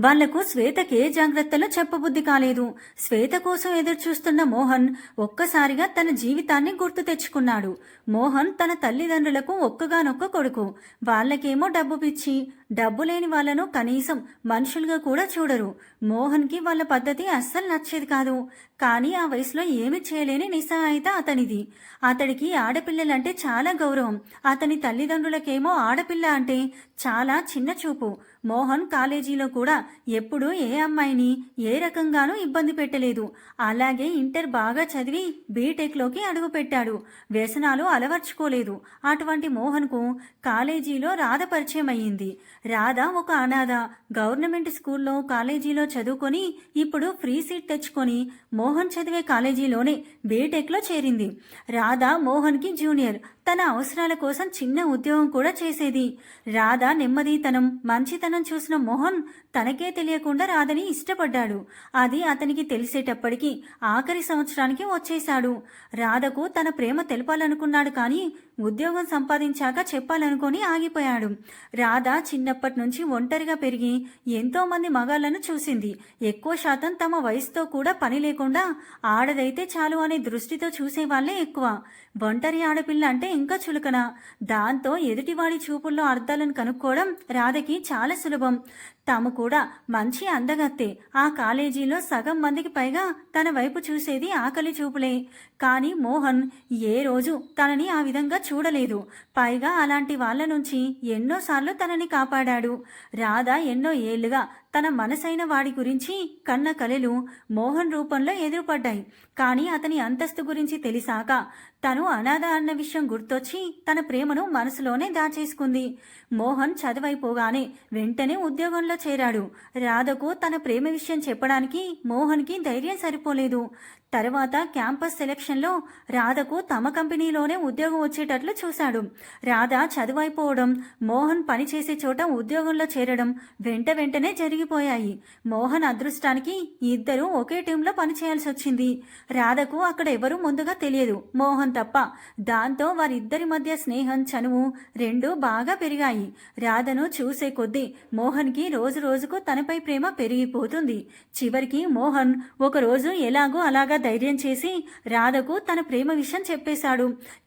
వాళ్లకు శ్వేతకే జాగ్రత్తలు చెప్పబుద్ధి కాలేదు. శ్వేత కోసం ఎదురు చూస్తున్న మోహన్ ఒక్కసారిగా తన జీవితాన్ని గుర్తు తెచ్చుకున్నాడు. మోహన్ తన తల్లిదండ్రులకు ఒక్కగానొక్క కొడుకు. వాళ్ళకేమో డబ్బు పిచ్చి. డబ్బు లేని వాళ్లను కనీసం మనుషులుగా కూడా చూడరు. మోహన్కి వాళ్ళ పద్ధతి అస్సలు నచ్చేది కాదు. కానీ ఆ వయసులో ఏమి చేయలేని నిస్సహాయత అతనిది. అతడికి ఆడపిల్లలంటే చాలా గౌరవం. అతని తల్లిదండ్రులకేమో ఆడపిల్ల అంటే చాలా చిన్న చూపు. మోహన్ కాలేజీలో కూడా ఎప్పుడూ ఏ అమ్మాయిని ఏ రకంగానూ ఇబ్బంది పెట్టలేదు. అలాగే ఇంటర్ బాగా చదివి బీటెక్లోకి అడుగుపెట్టాడు. వ్యసనాలు అలవర్చుకోలేదు. అటువంటి మోహన్కు కాలేజీలో రాధ పరిచయం అయ్యింది. రాధ ఒక అనాథ. గవర్నమెంట్ స్కూల్లో కాలేజీలో చదువుకొని ఇప్పుడు ఫ్రీ సీట్ తెచ్చుకొని మోహన్ చదివే కాలేజీలోనే బీటెక్లో చేరింది. రాధ మోహన్కి జూనియర్. తన అవసరాల కోసం చిన్న ఉద్యోగం కూడా చేసేది. రాధ నెమ్మదితనం మంచితనం చూసిన మోహన్ తనకే తెలియకుండా రాధని ఇష్టపడ్డాడు. అది అతనికి తెలిసేటప్పటికీ ఆఖరి సంవత్సరానికి వచ్చేశాడు. రాధకు తన ప్రేమ తెలపాలనుకున్నాడు. కానీ ఉద్యోగం సంపాదించాక చెప్పాలనుకొని ఆగిపోయాడు. రాధ చిన్నప్పటి నుంచి ఒంటరిగా పెరిగి ఎంతో మంది మగాళ్లను చూసింది. ఎక్కువ శాతం తమ వయసుతో కూడా పని లేకుండా ఆడదైతే చాలు అనే దృష్టితో చూసేవాళ్లే ఎక్కువ. ఒంటరి ఆడపిల్ల అంటే ఇంకా చులకన. దాంతో ఎదుటివాడి చూపుల్లో అర్థాలను కనుక్కోవడం రాధకి చాలా సులభం. తాము కూడా మంచి అందగత్తే. ఆ కాలేజీలో సగం మందికి పైగా తన వైపు చూసేది ఆకలి చూపులే. కానీ మోహన్ ఏ రోజు తనని ఆ విధంగా చూడలేదు. పైగా అలాంటి వాళ్ల నుంచి ఎన్నోసార్లు తనని కాపాడాడు. రాధ ఎన్నో ఏళ్లుగా తన మనసైన వాడి గురించి కన్న కలలు మోహన్ రూపంలో ఎదురుపడ్డాయి. కానీ అతని అంతస్తు గురించి తెలిసాక తను అనాథ అన్న విషయం గుర్తొచ్చి తన ప్రేమను మనసులోనే దాచేసుకుంది. మోహన్ చదువైపోగానే వెంటనే ఉద్యోగంలో చేరాడు. రాధకు తన ప్రేమ విషయం చెప్పడానికి మోహన్కి ధైర్యం సరిపోలేదు. తర్వాత క్యాంపస్ సెలక్షన్లో రాధకు తమ కంపెనీలోనే ఉద్యోగం వచ్చేటట్లు చూశాడు. రాధ చదువైపోవడం, మోహన్ పనిచేసే చోట ఉద్యోగంలో చేరడం వెంటనే జరిగిపోయాయి. మోహన్ అదృష్టానికి ఇద్దరూ ఒకే టీంలో పనిచేయాల్సి వచ్చింది. రాధకు అక్కడ ఎవరూ ముందుగా తెలియదు, మోహన్ తప్ప. దాంతో వారిద్దరి మధ్య స్నేహం, చనువు రెండూ బాగా పెరిగాయి. రాధను చూసే కొద్దీ మోహన్కి రోజు రోజుకు తనపై ప్రేమ పెరిగిపోతుంది. చివరికి మోహన్ ఒకరోజు ఎలాగో అలాగా ధైర్యం చేసి రాధకు తన ప్రేమ విషయం చెప్పేశాడు.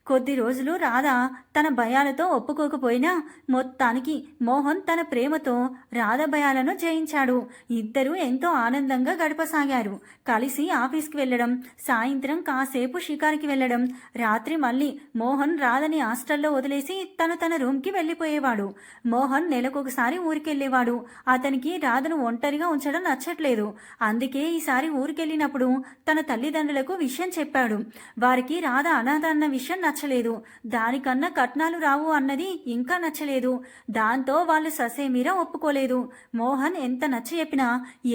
కొద్ది రోజులు రాధ తన భయాలతో ఒప్పుకోకపోయినా మొత్తానికి మోహన్ తన ప్రేమతో రాధ భయాలను జయించాడు. ఇద్దరూ ఎంతో ఆనందంగా గడపసాగారు. కలిసి ఆఫీస్కి వెళ్లడం, సాయంత్రం కాసేపు షికారికి వెళ్లడం, రాత్రి మళ్ళీ మోహన్ రాధని హాస్టల్లో వదిలేసి తన రూమ్కి వెళ్లిపోయేవాడు. మోహన్ నెలకొకసారి ఊరికెళ్లేవాడు. అతనికి రాధను ఒంటరిగా ఉంచడం నచ్చట్లేదు. అందుకే ఈసారి ఊరికెళ్లినప్పుడు తన తల్లిదండ్రులకు విషయం చెప్పాడు. వారికి రాధ అనాథ అన్న విషయం నచ్చలేదు. దానికన్నా కట్నాలు రావు అన్నది ఇంకా నచ్చలేదు. దాంతో వాళ్ళు ససేమీరా ఒప్పుకోలేదు. మోహన్ ఎంత నచ్చ చెప్పినా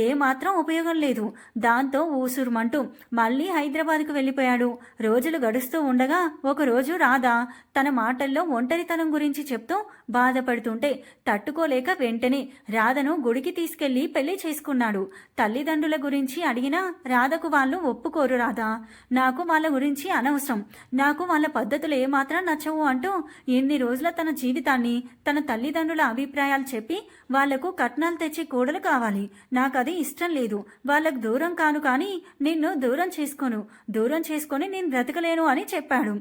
ఏమాత్రం ఉపయోగం లేదు. దాంతో ఊసురుమంటూ మళ్ళీ హైదరాబాద్కు వెళ్ళిపోయాడు. రోజులు గడుస్తూ ఉండగా ఒకరోజు రాధ తన మాటల్లో ఒంటరితనం గురించి చెప్తూ బాధపడుతుంటే తట్టుకోలేక వెంటనే రాధను గుడికి తీసుకెళ్లి పెళ్లి చేసుకున్నాడు. తల్లిదండ్రుల గురించి అడిగినా రాధకు వాళ్ళు ఒప్పుకోరు. రాధా, నాకు వాళ్ళ గురించి అనవసరం, నాకు వాళ్ళ పద్ధతులు ఏమాత్రం నచ్చవు అంటూ ఎన్ని రోజుల తన జీవితాన్ని తన తల్లిదండ్రుల అభిప్రాయాలు చెప్పి వాళ్లకు కట్నాలు తెచ్చి కోడలు కావాలి, నాకది ఇష్టం లేదు, వాళ్లకు దూరం కాను కానీ నిన్ను దూరం చేసుకొని నేను బ్రతకలేను అని చెప్పాడు.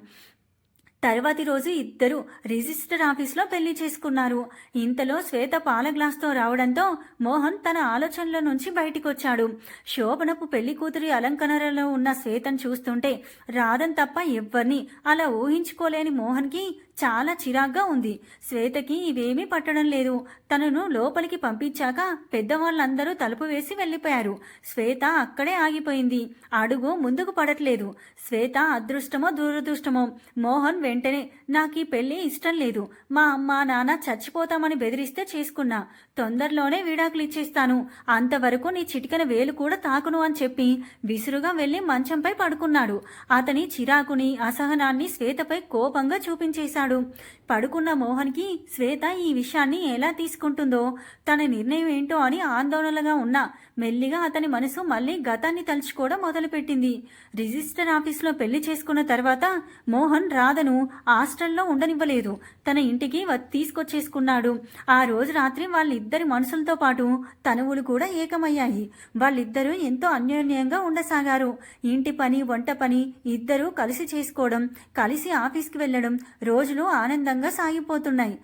తర్వాతి రోజు ఇద్దరు రిజిస్టర్ ఆఫీస్లో పెళ్లి చేసుకున్నారు. ఇంతలో శ్వేత పాల గ్లాస్తో రావడంతో మోహన్ తన ఆలోచనల నుంచి బయటికొచ్చాడు. శోభనపు పెళ్లి కూతురి అలంకరణలో ఉన్న శ్వేతను చూస్తుంటే రాధన్ తప్ప ఎవ్వరిని అలా ఊహించుకోలేని మోహన్కి చాలా చిరాగ్గా ఉంది. శ్వేతకి ఇవేమీ పట్టడం లేదు. తనను లోపలికి పంపించాక పెద్దవాళ్ళందరూ తలుపు వేసి వెళ్ళిపోయారు. శ్వేత అక్కడే ఆగిపోయింది. అడుగు ముందుకు పడట్లేదు. శ్వేత అదృష్టమో దురదృష్టమో మోహన్ వెంటనే నాకు ఈ పెళ్లి ఇష్టం లేదు, మా అమ్మ నాన్న చచ్చిపోతామని బెదిరిస్తే చేసుకున్నా, తొందరలోనే విడాకులు ఇచ్చేస్తాను, అంతవరకు నీ చిటికన వేలు కూడా తాకును అని చెప్పి విసురుగా వెళ్లి మంచంపై పడుకున్నాడు. అతని చిరాకుని అసహనాన్ని శ్వేతపై కోపంగా చూపించేశాడు. పడుకున్న మోహన్కి శ్వేత ఈ విషయాన్ని ఎలా తీసుకుంటుందో, తన నిర్ణయం ఏంటో అని ఆందోళనగా ఉన్నా మెల్లిగా అతని మనసు మళ్లీ గతాన్ని తలుచుకోవడం మొదలుపెట్టింది. రిజిస్టర్ ఆఫీస్లో పెళ్లి చేసుకున్న తర్వాత మోహన్ రాధను హాస్టల్లో ఉండనివ్వలేదు. తన ఇంటికి తీసుకొచ్చేసుకున్నాడు. ఆ రోజు రాత్రి వాళ్ళిద్దరి మనసులతో పాటు తనువులు కూడా ఏకమయ్యాయి. వాళ్ళిద్దరూ ఎంతో అన్యోన్యంగా ఉండసాగారు. ఇంటి పని వంట పని ఇద్దరూ కలిసి చేసుకోవడం, కలిసి ఆఫీస్కి వెళ్లడం రోజులు ఆనందంగా సాగిపోతున్నాయి.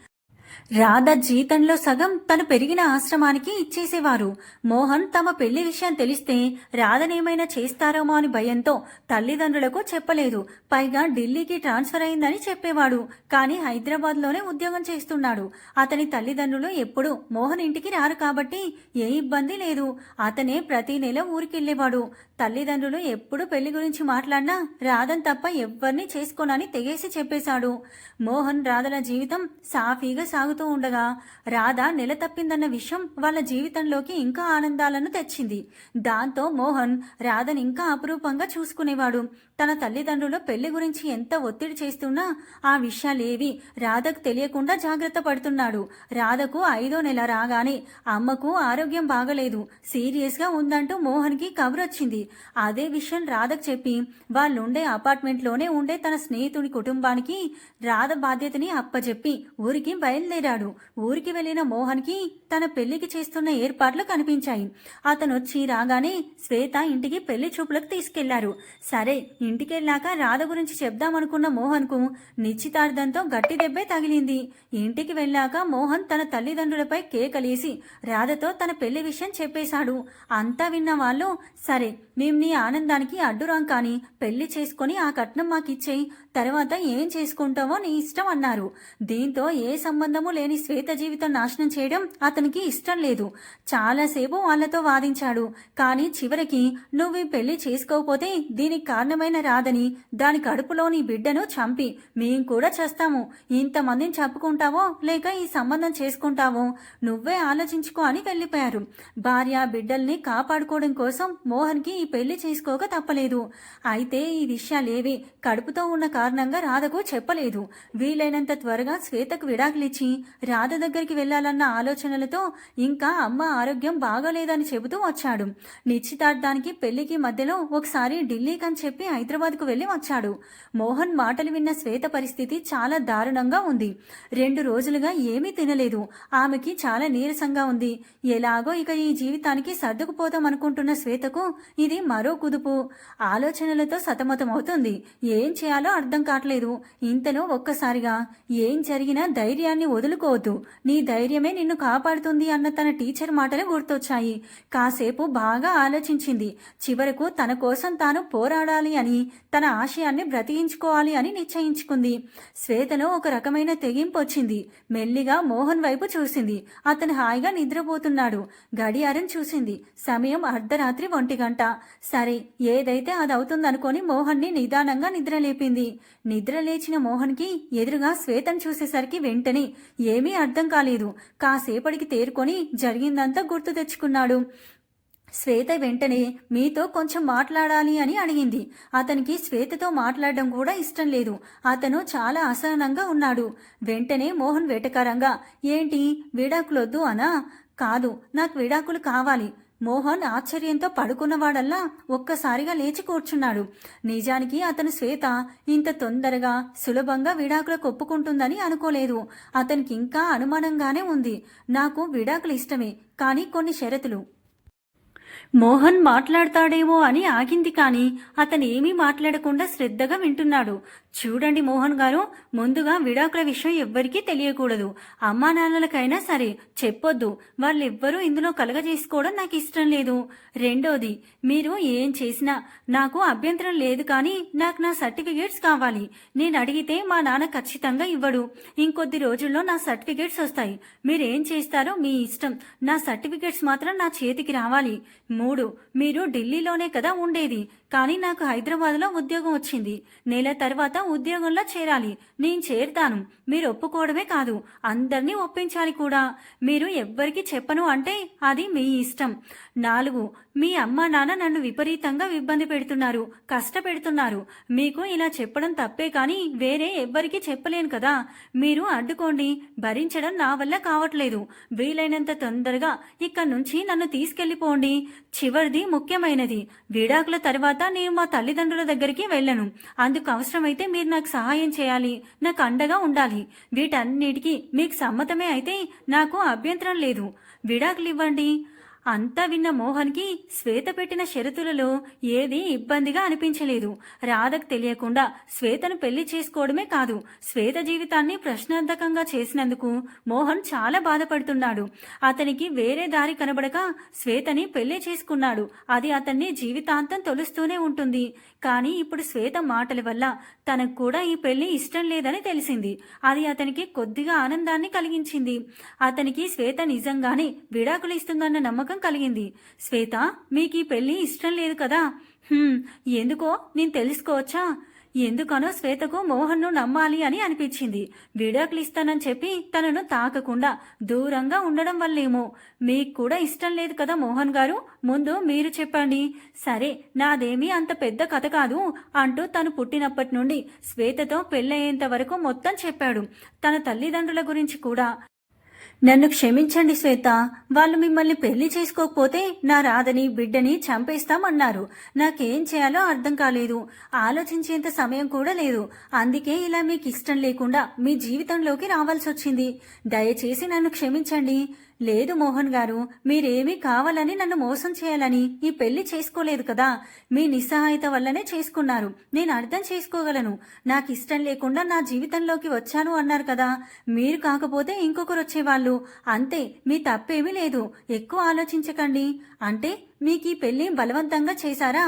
రాధ జీతంలో సగం తను పెరిగిన ఆశ్రమానికి ఇచ్చేసేవారు. మోహన్ తమ పెళ్లి విషయం తెలిస్తే రాధనేమైనా చేస్తారేమో అని భయంతో తల్లిదండ్రులకు చెప్పలేదు. పైగా ఢిల్లీకి ట్రాన్స్ఫర్ అయిందని చెప్పేవాడు. కానీ హైదరాబాద్లోనే ఉద్యోగం చేస్తున్నాడు. అతని తల్లిదండ్రులు ఎప్పుడు మోహన్ ఇంటికి రారు కాబట్టి ఏ ఇబ్బంది లేదు. అతనే ప్రతి నెల ఊరికెళ్లేవాడు. తల్లిదండ్రులు ఎప్పుడు పెళ్లి గురించి మాట్లాడినా రాధన్ తప్ప ఎవ్వరిని చేసుకోనని తెగేసి చెప్పేశాడు. మోహన్ రాధల జీవితం సాఫీగా సాగుతూ ఉండగా రాధ నెల తప్పిందన్న విషయం వాళ్ళ జీవితంలోకి ఇంకా ఆనందాలను తెచ్చింది. దాంతో మోహన్ రాధని ఇంకా అపురూపంగా చూసుకునేవాడు. తన తల్లిదండ్రులు పెళ్లి గురించి ఎంత ఒత్తిడి చేస్తున్నా ఆ విషయాలేవి రాధకు తెలియకుండా జాగ్రత్త పడుతున్నాడు. రాధకు 5వ నెల రాగానే అమ్మకు ఆరోగ్యం బాగలేదు, సీరియస్గా ఉందంటూ మోహన్కి కబురొచ్చింది. అదే విషయం రాధకు చెప్పి వాళ్ళుండే అపార్ట్మెంట్లోనే ఉండే తన స్నేహితుడి కుటుంబానికి రాధ బాధ్యతని అప్పచెప్పి ఊరికి బయలుదేరాడు. ఊరికి వెళ్లిన మోహన్కి తన పెళ్లికి చేస్తున్న ఏర్పాట్లు కనిపించాయి. అతనొచ్చి రాగానే శ్వేత ఇంటికి పెళ్లి చూపులకు తీసుకెళ్లారు. సరే, ఇంటికెళ్ళాక రాధ గురించి చెప్దామనుకున్న మోహన్కు నిశ్చితార్థంతో గట్టి దెబ్బే తగిలింది. ఇంటికి వెళ్ళాక మోహన్ తన తల్లిదండ్రులపై కేకలేసి రాధతో తన పెళ్లి విషయం చెప్పేశాడు. అంతా విన్న వాళ్ళు, సరే మేం నీ ఆనందానికి అడ్డురాం కానీ పెళ్లి చేసుకుని ఆ కట్నం మాకిచ్చేయి, తర్వాత ఏం చేసుకుంటావో నీ ఇష్టం అన్నారు. దీంతో ఏ సంబంధము లేని శ్వేత జీవితం నాశనం చేయడం అతనికి ఇష్టం లేదు. చాలాసేపు వాళ్లతో వాదించాడు. కానీ చివరికి నువ్వు ఈ పెళ్లి చేసుకోకపోతే దీనికి కారణమైన రాధని, దాని కడుపులోని బిడ్డను చంపి మేం కూడా చేస్తాము, ఇంతమందిని చెప్పుకుంటావో లేక ఈ సంబంధం చేసుకుంటావో నువ్వే ఆలోచించుకో అని వెళ్ళిపోయారు. భార్య బిడ్డల్ని కాపాడుకోవడం కోసం మోహన్కి ఈ పెళ్లి చేసుకోక తప్పలేదు. అయితే ఈ విషయాలేవి కడుపుతో ఉన్న కారణంగా రాధకు చెప్పలేదు. వీలైనంత త్వరగా శ్వేతకు విడాకులిచ్చి రాధ దగ్గరికి వెళ్లాలన్న ఆలోచనలతో ఇంకా అమ్మ ఆరోగ్యం బాగాలేదని చెబుతూ వచ్చాడు. నిశ్చితార్థానికి పెళ్లికి మధ్యలో ఒకసారి ఢిల్లీకి అని చెప్పి హైదరాబాద్కు వెళ్లి వచ్చాడు. మోహన్ మాటలు విన్న శ్వేత పరిస్థితి చాలా దారుణంగా ఉంది. 2 రోజులుగా ఏమీ తినలేదు. ఆమెకి చాలా నీరసంగా ఉంది. ఎలాగో ఇక ఈ జీవితానికి సర్దుకుపోతాం అనుకుంటున్న శ్వేతకు ఇది మరో కుదుపు. ఆలోచనలతో సతమతమవుతుంది. ఏం చేయాలో అర్థం కావట్లేదు. ఇంతలో ఒక్కసారిగా ఏం జరిగినా ధైర్యాన్ని వదులుకోవద్దు, నీ ధైర్యమే నిన్ను కాపాడుతుంది అన్న తన టీచర్ మాటలు గుర్తొచ్చాయి. కాసేపు బాగా ఆలోచించింది. చివరకు తన కోసం తాను పోరాడాలి అని, తన ఆశయాన్ని బ్రతికించుకోవాలి అని నిశ్చయించుకుంది. శ్వేతలో ఒక రకమైన తెగింపు వచ్చింది. మెల్లిగా మోహన్ వైపు చూసింది. అతను హాయిగా నిద్రపోతున్నాడు. గడియారం చూసింది. సమయం అర్ధరాత్రి 1 గంట. సరే, ఏదైతే అది అవుతుందనుకొని మోహన్ని నిదానంగా నిద్రలేపింది. నిద్ర లేచిన మోహన్కి ఎదురుగా శ్వేతను చూసేసరికి వెంటనే ఏమీ అర్థం కాలేదు. కాసేపటికి తేరుకొని జరిగిందంతా గుర్తు తెచ్చుకున్నాడు. శ్వేత వెంటనే మీతో కొంచెం మాట్లాడాలి అని అడిగింది. అతనికి శ్వేతతో మాట్లాడడం కూడా ఇష్టం లేదు. అతను చాలా అసహనంగా ఉన్నాడు. వెంటనే మోహన్ వెటకారంగా, ఏంటి విడాకులొద్దు అనా? కాదు, నాకు విడాకులు కావాలి. మోహన్ ఆశ్చర్యంతో పడుకున్నవాడల్లా ఒక్కసారిగా లేచి కూర్చున్నాడు. నిజానికి అతను శ్వేత ఇంత తొందరగా సులభంగా విడాకులకు ఒప్పుకుంటుందని అనుకోలేదు. అతనికి ఇంకా అనుమానంగానే ఉంది. నాకు విడాకులు ఇష్టమే, కానీ కొన్ని షరతులు. మోహన్ మాట్లాడతాడేమో అని ఆగింది. కానీ అతను ఏమీ మాట్లాడకుండా శ్రద్ధగా వింటున్నాడు. చూడండి మోహన్ గారు, ముందుగా విడాకుల విషయం ఎవ్వరికీ తెలియకూడదు. అమ్మా నాన్నలకైనా సరే చెప్పొద్దు. వాళ్ళెవ్వరూ ఇందులో కలగజేసుకోవడం నాకు ఇష్టం లేదు. రెండోది, మీరు ఏం చేసినా నాకు అభ్యంతరం లేదు, కానీ నాకు నా సర్టిఫికేట్స్ కావాలి. నేను అడిగితే మా నాన్న ఖచ్చితంగా ఇవ్వడు. ఇంకొద్ది రోజుల్లో నా సర్టిఫికేట్స్ వస్తాయి. మీరేం చేస్తారో మీ ఇష్టం. నా సర్టిఫికేట్స్ మాత్రం నా చేతికి రావాలి. 3, మీరు ఢిల్లీలోనే కదా ఉండేది, కానీ నాకు హైదరాబాద్లో ఉద్యోగం వచ్చింది. నెల తర్వాత ఉద్యోగంలో చేరాలి. నేను చేరుతాను. మీరు ఒప్పుకోవడమే కాదు, అందరినీ ఒప్పించాలి కూడా. మీరు ఎవ్వరికి చెప్పను అంటే అది మీ ఇష్టం. 4, మీ అమ్మా నాన్న నన్ను విపరీతంగా ఇబ్బంది పెడుతున్నారు, కష్టపెడుతున్నారు. మీకు ఇలా చెప్పడం తప్పే, కానీ వేరే ఎవ్వరికి చెప్పలేను కదా. మీరు అడ్డుకోండి. భరించడం నా వల్ల కావట్లేదు. వీలైనంత తొందరగా ఇక్కడి నుంచి నన్ను తీసుకెళ్లిపోండి. చివరిది ముఖ్యమైనది, విడాకుల తర్వాత నేను మా తల్లిదండ్రుల దగ్గరికి వెళ్ళను. అందుకు అవసరమైతే మీరు నాకు సహాయం చేయాలి, నాకు అండగా ఉండాలి. వీటన్నిటికీ మీకు సమ్మతమే అయితే నాకు అభ్యంతరం లేదు. విడాకులు ఇవ్వండి. అంతా విన్న మోహన్కి శ్వేత పెట్టిన షరతులలో ఏదీ ఇబ్బందిగా అనిపించలేదు. రాధకు తెలియకుండా శ్వేతను పెళ్లి చేసుకోవడమే కాదు, శ్వేత జీవితాన్ని ప్రశ్నార్థకంగా చేసినందుకు మోహన్ చాలా బాధపడుతున్నాడు. అతనికి వేరే దారి కనబడక శ్వేతని పెళ్లి చేసుకున్నాడు. అది అతన్ని జీవితాంతం తొలుస్తూనే ఉంటుంది. కానీ ఇప్పుడు శ్వేత మాటల వల్ల తనకు కూడా ఈ పెళ్లి ఇష్టం లేదని తెలిసింది. అది అతనికి కొద్దిగా ఆనందాన్ని కలిగించింది. అతనికి శ్వేత నిజంగానే విడాకులు ఇస్తుందన్న నమ్మకం కలిగింది. శ్వేత, మీకు ఈ పెళ్లి ఇష్టం లేదు కదా? ఎందుకో నేను తెలుసుకోవచ్చా? ఎందుకనో శ్వేతకు మోహన్ను నమ్మాలి అని అనిపించింది. విడాకులు ఇస్తానని చెప్పి తనను తాకకుండా దూరంగా ఉండడం వల్లేమో. మీకు కూడా ఇష్టం లేదు కదా మోహన్ గారు? ముందు మీరు చెప్పండి. సరే, నాదేమీ అంత పెద్ద కథ కాదు అంటూ తను పుట్టినప్పటి నుండి శ్వేతతో పెళ్ళయ్యేంత వరకు మొత్తం చెప్పాడు. తన తల్లిదండ్రుల గురించి కూడా. నన్ను క్షమించండి శ్వేత, వాళ్ళు మిమ్మల్ని పెళ్లి చేసుకోకపోతే నా రాధని బిడ్డని చంపేస్తామన్నారు. నాకేం చేయాలో అర్థం కాలేదు. ఆలోచించేంత సమయం కూడా లేదు. అందుకే ఇలా మీకు ఇష్టం లేకుండా మీ జీవితంలోకి రావాల్సి వచ్చింది. దయచేసి నన్ను క్షమించండి. లేదు మోహన్ గారు, మీరేమీ కావాలని నన్ను మోసం చేయాలని ఈ పెళ్లి చేసుకోలేదు కదా. మీ నిస్సహాయత వల్లనే చేసుకున్నారు. నేను అర్థం చేసుకోగలను. నాకు ఇష్టం లేకుండా నా జీవితంలోకి వచ్చాను అన్నారు కదా. మీరు కాకపోతే ఇంకొకరు వచ్చేవాళ్ళు. అంతే, మీ తప్పేమీ లేదు. ఎక్కువ ఆలోచించకండి. అంటే మీకు ఈ పెళ్లి బలవంతంగా చేశారా?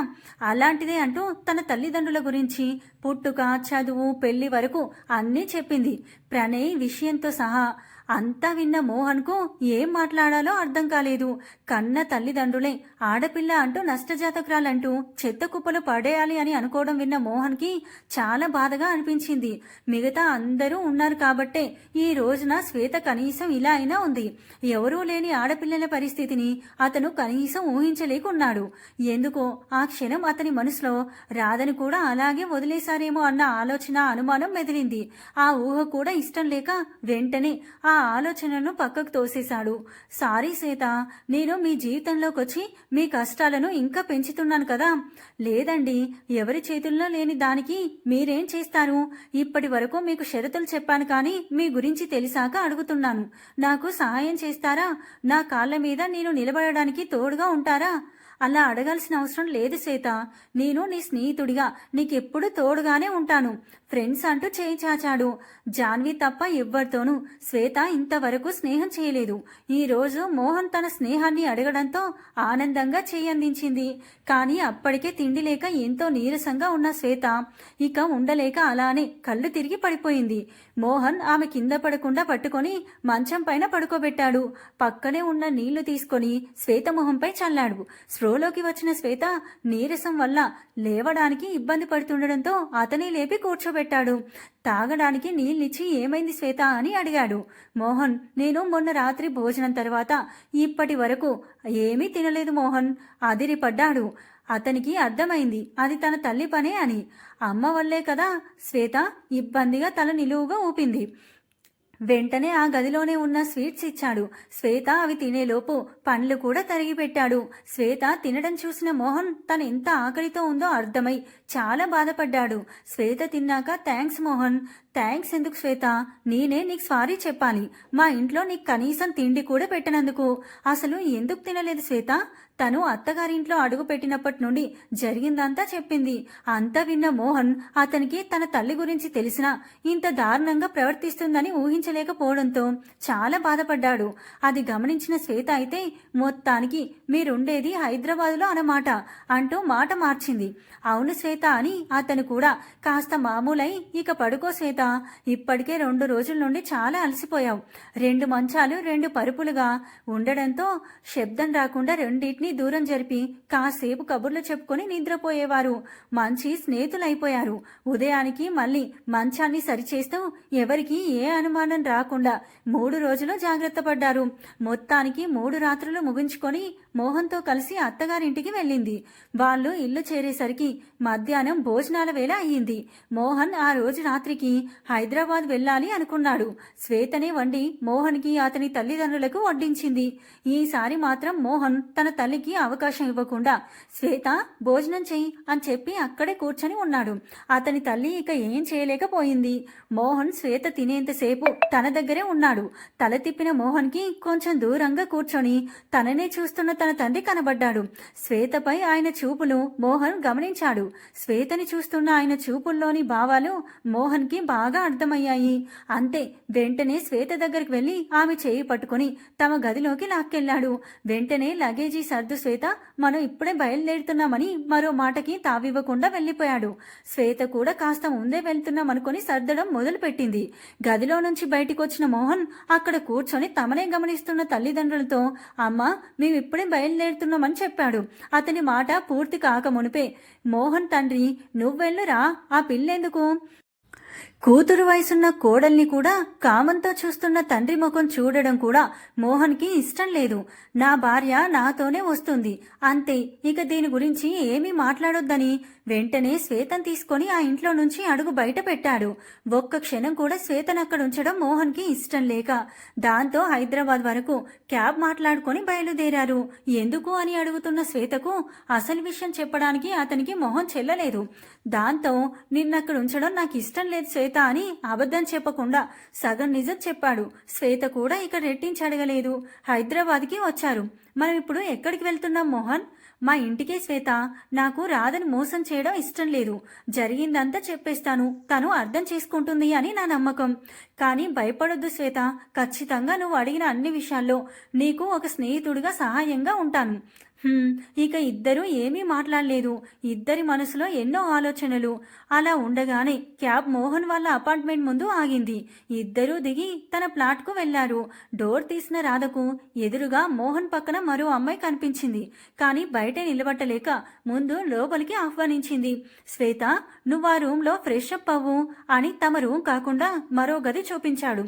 అలాంటిదే అంటూ తన తల్లిదండ్రుల గురించి, పుట్టుక, చదువు, పెళ్లి వరకు అన్నీ చెప్పింది, ప్రణయ్ విషయంతో సహా. అంతా విన్న మోహన్కు ఏం మాట్లాడాలో అర్థం కాలేదు. కన్న తల్లిదండ్రులే ఆడపిల్ల అంటూ నష్టజాతకురాలంటూ చెత్త కుప్పలు పడేయాలి అని అనుకోవడం విన్న మోహన్కి చాలా బాధగా అనిపించింది. మిగతా అందరూ ఉన్నారు కాబట్టే ఈ రోజున శ్వేత కనీసం ఇలా అయినా ఉంది. ఎవరూ లేని ఆడపిల్లల పరిస్థితిని అతను కనీసం ఊహించలేకున్నాడు. ఎందుకో ఆ క్షణం అతని మనసులో రాధని కూడా అలాగే వదిలేశారేమో అన్న ఆలోచన, అనుమానం మెదిలింది. ఆ ఊహ కూడా ఇష్టం లేక వెంటనే ఆ ఆలోచనను పక్కకు తోసేశాడు. సారీ శ్వేత, నేను మీ జీవితంలోకి వచ్చి మీ కష్టాలను ఇంకా పెంచుతున్నాను కదా. లేదండి, ఎవరి చేతుల్లో లేని దానికి మీరేం చేస్తారు? ఇప్పటి వరకు మీకు షరతులు చెప్పాను, కానీ మీ గురించి తెలిసాక అడుగుతున్నాను. నాకు సహాయం చేస్తారా? నా కాళ్ళ మీద నేను నిలబడడానికి తోడుగా ఉంటారా? అలా అడగాల్సిన అవసరం లేదు శ్వేత. నేను నీ స్నేహితుడిగా నీకెప్పుడు తోడుగానే ఉంటాను. ఫ్రెండ్స్ అంటూ చేయి చాచాడు. జాన్వి తప్ప ఎవ్వరితోనూ శ్వేత ఇంతవరకు స్నేహం చేయలేదు. ఈరోజు మోహన్ తన స్నేహాన్ని అడగడంతో ఆనందంగా చేయందించింది. కానీ అప్పటికే తిండి లేక ఎంతో నీరసంగా ఉన్న శ్వేత ఇక ఉండలేక అలానే కళ్ళు తిరిగి పడిపోయింది. మోహన్ ఆమె కింద పడకుండా పట్టుకొని మంచం పైన పడుకోబెట్టాడు. పక్కనే ఉన్న నీళ్లు తీసుకొని శ్వేత మొహంపై చల్లాడు. స్ప్రోలోకి వచ్చిన శ్వేత నీరసం వల్ల లేవడానికి ఇబ్బంది పడుతుండడంతో అతనే లేపి కూర్చోబెట్టాడు. తాగడానికి నీళ్ళిచ్చి ఏమైంది శ్వేత అని అడిగాడు. మోహన్, నేను మొన్న రాత్రి భోజనం తర్వాత ఇప్పటి వరకు ఏమీ తినలేదు మోహన్ అదిరిపడ్డాడు. అతనికి అర్థమైంది అది తన తల్లి పనే అని. అమ్మ వల్లే కదా. శ్వేత ఇబ్బందిగా తల నిలువుగా ఊపింది. వెంటనే ఆ గదిలోనే ఉన్న స్వీట్స్ ఇచ్చాడు. శ్వేత అవి తినేలోపు పండ్లు కూడా తరిగి పెట్టాడు. శ్వేత తినడం చూసిన మోహన్ తను ఎంత ఆకలితో ఉందో అర్థమై చాలా బాధపడ్డాడు. శ్వేత తిన్నాక, థ్యాంక్స్ మోహన్. థ్యాంక్స్ ఎందుకు శ్వేత, నేనే నీకు సారీ చెప్పాలి. మా ఇంట్లో నీకు కనీసం తిండి కూడా పెట్టినందుకు. అసలు ఎందుకు తినలేదు శ్వేత? తను అత్తగారింట్లో అడుగు పెట్టినప్పటి నుండి జరిగిందంతా చెప్పింది. అంతా విన్న మోహన్ అతనికి తన తల్లి గురించి తెలిసినా ఇంత దారుణంగా ప్రవర్తిస్తుందని ఊహించలేకపోవడంతో చాలా బాధపడ్డాడు. అది గమనించిన శ్వేత అయితే, మొత్తానికి మీరుండేది హైదరాబాదులో అన్నమాట అంటూ మాట మార్చింది. అవును శ్వేత అని అతను కూడా కాస్త మామూలై, ఇక పడుకో శ్వేత, ఇప్పటికే 2 రోజుల నుండి చాలా అలసిపోయావు. 2 మంచాలు 2 పరుపులుగా ఉండడంతో శబ్దం రాకుండా రెండింటినీ దూరం జరిపి కాసేపు కబుర్లు చెప్పుకొని నిద్రపోయేవారు. మంచి స్నేహితులైపోయారు. ఉదయానికి మళ్ళీ మంచాన్ని సరిచేస్తూ ఎవరికి ఏ అనుమానం రాకుండా 3 రోజులు జాగ్రత్త పడ్డారు. మొత్తానికి 3 రాత్రులు ముగించుకొని మోహన్తో కలిసి అత్తగారింటికి వెళ్ళింది. వాళ్ళు ఇల్లు చేరేసరికి మధ్యాహ్నం భోజనాల వేళ అయ్యింది. మోహన్ ఆ రోజు రాత్రికి హైదరాబాద్ వెళ్ళాలి అనుకున్నాడు. శ్వేతనే వండి మోహన్కి అతని తల్లిదండ్రులకు వడ్డించింది. ఈసారి మాత్రం మోహన్ తన తల్లికి అవకాశం ఇవ్వకుండా, శ్వేత భోజనం చెయ్యి అని చెప్పి అక్కడే కూర్చొని ఉన్నాడు. అతని తల్లి ఇక ఏం చేయలేకపోయింది. మోహన్ శ్వేత తినేంతసేపు తన దగ్గరే ఉన్నాడు. తల తిప్పిన మోహన్కి కొంచెం దూరంగా కూర్చొని తననే చూస్తున్న తన తండ్రి కనబడ్డాడు. శ్వేతపై ఆయన చూపులు మోహన్ గమనించాడు. శ్వేతని చూస్తున్న ఆయన చూపుల్లోని భావాలు మోహన్కి బాగా అర్థమయ్యాయి. అంతే, వెంటనే శ్వేత దగ్గరికి వెళ్లి ఆమె చేయి పట్టుకుని తమ గదిలోకి లాక్కెళ్లాడు. వెంటనే లగేజీ సర్దు శ్వేత, మనం ఇప్పుడే బయలుదేరుతున్నామని మరో మాటకి తావివ్వకుండా వెళ్లిపోయాడు. శ్వేత కూడా కాస్త ముందే వెళ్తున్నామనుకుని సర్దడం మొదలుపెట్టింది. గదిలో నుంచి బయటికొచ్చిన మోహన్ అక్కడ కూర్చొని తమనే గమనిస్తున్న తల్లిదండ్రులతో, అమ్మా మేమిప్పుడే బయలుదేరుతున్నామని చెప్పాడు. అతని మాట పూర్తి కాక మునిపే మోహన్ తండ్రి, నువ్వెళ్ళురా, ఆ పిల్లెందుకు? కూతురు వయసున్న కోడల్ని కూడా కామంతో చూస్తున్న తండ్రి ముఖం చూడడం కూడా మోహన్కి ఇష్టం లేదు. నా భార్య నాతోనే వస్తుంది, అంతే, ఇక దీని గురించి ఏమీ మాట్లాడొద్దని వెంటనే శ్వేతను తీసుకొని ఆ ఇంట్లో నుంచి అడుగు బయట పెట్టాడు. ఒక్క క్షణం కూడా శ్వేతను అక్కడ ఉంచడం మోహన్కి ఇష్టం లేక దాంతో హైదరాబాద్ వరకు క్యాబ్ మాట్లాడుకొని బయలుదేరారు. ఎందుకు అని అడుగుతున్న శ్వేతకు అసలు విషయం చెప్పడానికి అతనికి మొహం చెల్లలేదు. దాంతో నిన్నక్కడ ఉంచడం నాకు ఇష్టం లేదు శ్వేత అని అబద్ధం చెప్పకుండా సగం నిజం చెప్పాడు. శ్వేత కూడా ఇక రెట్టించి అడగలేదు. హైదరాబాద్కి వచ్చారు. మనం ఇప్పుడు ఎక్కడికి వెళ్తున్నాం మోహన్? మా ఇంటికే శ్వేత. నాకు రాధని మోసం చేయడం ఇష్టం లేదు. జరిగిందంతా చెప్పేస్తాను, తను అర్థం చేసుకుంటుంది అని నా నమ్మకం. కానీ భయపడొద్దు శ్వేత, ఖచ్చితంగా నువ్వు అడిగిన అన్ని విషయాల్లో నీకు ఒక స్నేహితుడిగా సహాయంగా ఉంటాను. ఇక ఇద్దరూ ఏమీ మాట్లాడలేదు. ఇద్దరి మనసులో ఎన్నో ఆలోచనలు. అలా ఉండగానే క్యాబ్ మోహన్ వాళ్ళ అపార్ట్మెంట్ ముందు ఆగింది. ఇద్దరూ దిగి తన ప్లాట్కు వెళ్లారు. డోర్ తీసిన రాధకు ఎదురుగా మోహన్ పక్కన మరో అమ్మాయి కనిపించింది. కానీ బయట నిలబట్టలేక ముందు లోపలికి ఆహ్వానించింది. శ్వేత, నువ్వు ఆ రూమ్లో ఫ్రెష్ అప్ అవ్వు అని తమ రూమ్ కాకుండా మరో గది చూపించాడు.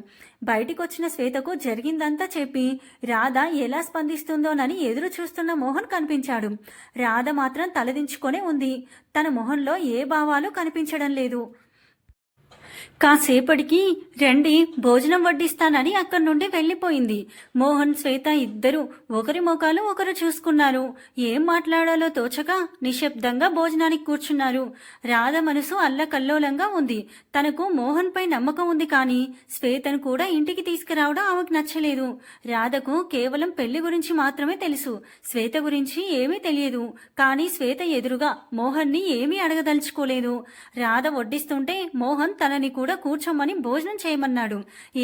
బయటికొచ్చిన శ్వేతకు జరిగిందంతా చెప్పి రాధ ఎలా స్పందిస్తుందోనని ఎదురు చూస్తున్న మోహన్ కనిపించాడు. రాధ మాత్రం తలదించుకొనే ఉంది. తన మొహంలో ఏ భావాలు కనిపించడం లేదు. కాసేపటికి రండి భోజనం వడ్డిస్తానని అక్కడి నుండి వెళ్ళిపోయింది. మోహన్, శ్వేత ఇద్దరు ఒకరి ముఖాలు ఒకరు చూసుకున్నారు. ఏం మాట్లాడాలో తోచక నిశ్శబ్దంగా భోజనానికి కూర్చున్నారు. రాధ మనసు అల్లకల్లోలంగా ఉంది. తనకు మోహన్ పై నమ్మకం ఉంది, కానీ శ్వేతను కూడా ఇంటికి తీసుకురావడం ఆమెకు నచ్చలేదు. రాధకు కేవలం పెళ్లి గురించి మాత్రమే తెలుసు, శ్వేత గురించి ఏమీ తెలియదు. కానీ శ్వేత ఎదురుగా మోహన్ని ఏమీ అడగదలుచుకోలేదు. రాధ వడ్డిస్తుంటే మోహన్ తన వారిని కూడా కూర్చోమని భోజనం చేయమన్నాడు.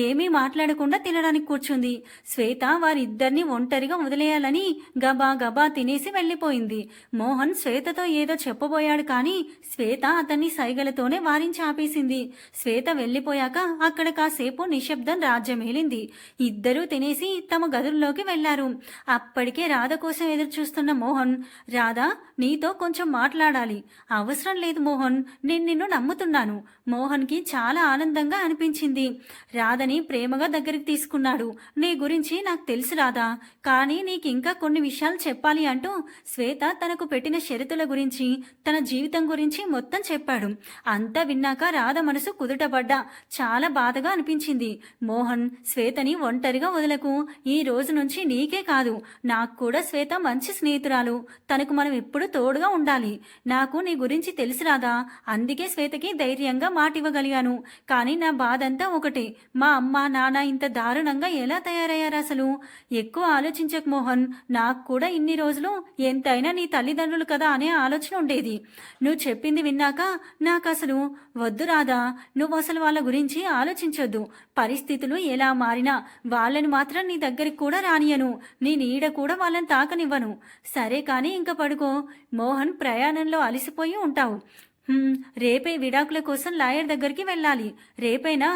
ఏమీ మాట్లాడకుండా తినడానికి కూర్చుంది. శ్వేత వారిద్దరిని ఒంటరిగా వదిలేయాలని గబా గబా తినేసి వెళ్ళిపోయింది. మోహన్ శ్వేతతో ఏదో చెప్పబోయాడు, కానీ శ్వేత అతన్ని సైగలతోనే వారించి ఆపేసింది. శ్వేత వెళ్ళిపోయాక అక్కడ కాసేపు నిశ్శబ్దం రాజ్యమేలింది. ఇద్దరూ తినేసి తమ గదుల్లోకి వెళ్లారు. అప్పటికే రాధ కోసం ఎదురు చూస్తున్న మోహన్, రాధా, నీతో కొంచెం మాట్లాడాలి. అవసరం లేదు మోహన్, నేను నిన్ను నమ్ముతున్నాను. మోహన్కి చాలా ఆనందంగా అనిపించింది. రాధని ప్రేమగా దగ్గరికి తీసుకున్నాడు. నీ గురించి నాకు తెలుసు రాధా, కానీ నీకింకా కొన్ని విషయాలు చెప్పాలి అంటూ శ్వేత తనకు పెట్టిన షరతుల గురించి, తన జీవితం గురించి మొత్తం చెప్పాడు. అంతా విన్నాక రాధ మనసు కుదుటపడ్డా. చాలా బాధగా అనిపించింది. మోహన్, శ్వేతని ఒంటరిగా వదలకు. ఈ రోజు నుంచి నీకే కాదు, నాకు కూడా శ్వేత మంచి స్నేహితురాలు. తనకు మనం ఎప్పుడు తోడుగా ఉండాలి. నాకు నీ గురించి తెలిసి రాదా, అందుకే శ్వేతకి ధైర్యంగా మాట ఇవ్వగలిగాను. కానీ నా బాధంతా ఒకటే, మా అమ్మ నాన్న ఇంత దారుణంగా ఎలా తయారయ్యారు అసలు? ఎక్కువ ఆలోచించకు మోహన్, నాకు కూడా ఇన్ని రోజులు ఎంతైనా నీ తల్లిదండ్రులు కదా అనే ఆలోచన ఉండేది. నువ్వు చెప్పింది విన్నాక నాకు అసలు వద్దు రాదా, నువ్వు అసలు వాళ్ళ గురించి ఆలోచించొద్దు. పరిస్థితులు ఎలా మారినా వాళ్ళని మాత్రం నీ దగ్గరికి కూడా రానియను. నీ నీడ కూడా వాళ్ళని తాకనివ్వను. సరే కానీ ఇంక పడుకో. మోహన్, ప్రయాణంలో అలసిపోయి ఉంటావు. రేపే విడాకుల కోసం లాయర్ దగ్గరికి వెళ్ళాలి. రేపైనా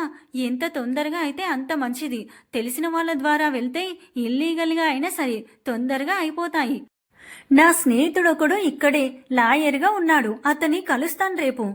ఎంత తొందరగా అయితే అంత మంచిది. తెలిసిన వాళ్ళ ద్వారా వెళ్తే ఇల్లీగల్గా అయినా సరే తొందరగా అయిపోతాయి. నా స్నేహితుడొకడు ఇక్కడే లాయర్గా ఉన్నాడు, అతన్ని కలుస్తాను రేపు.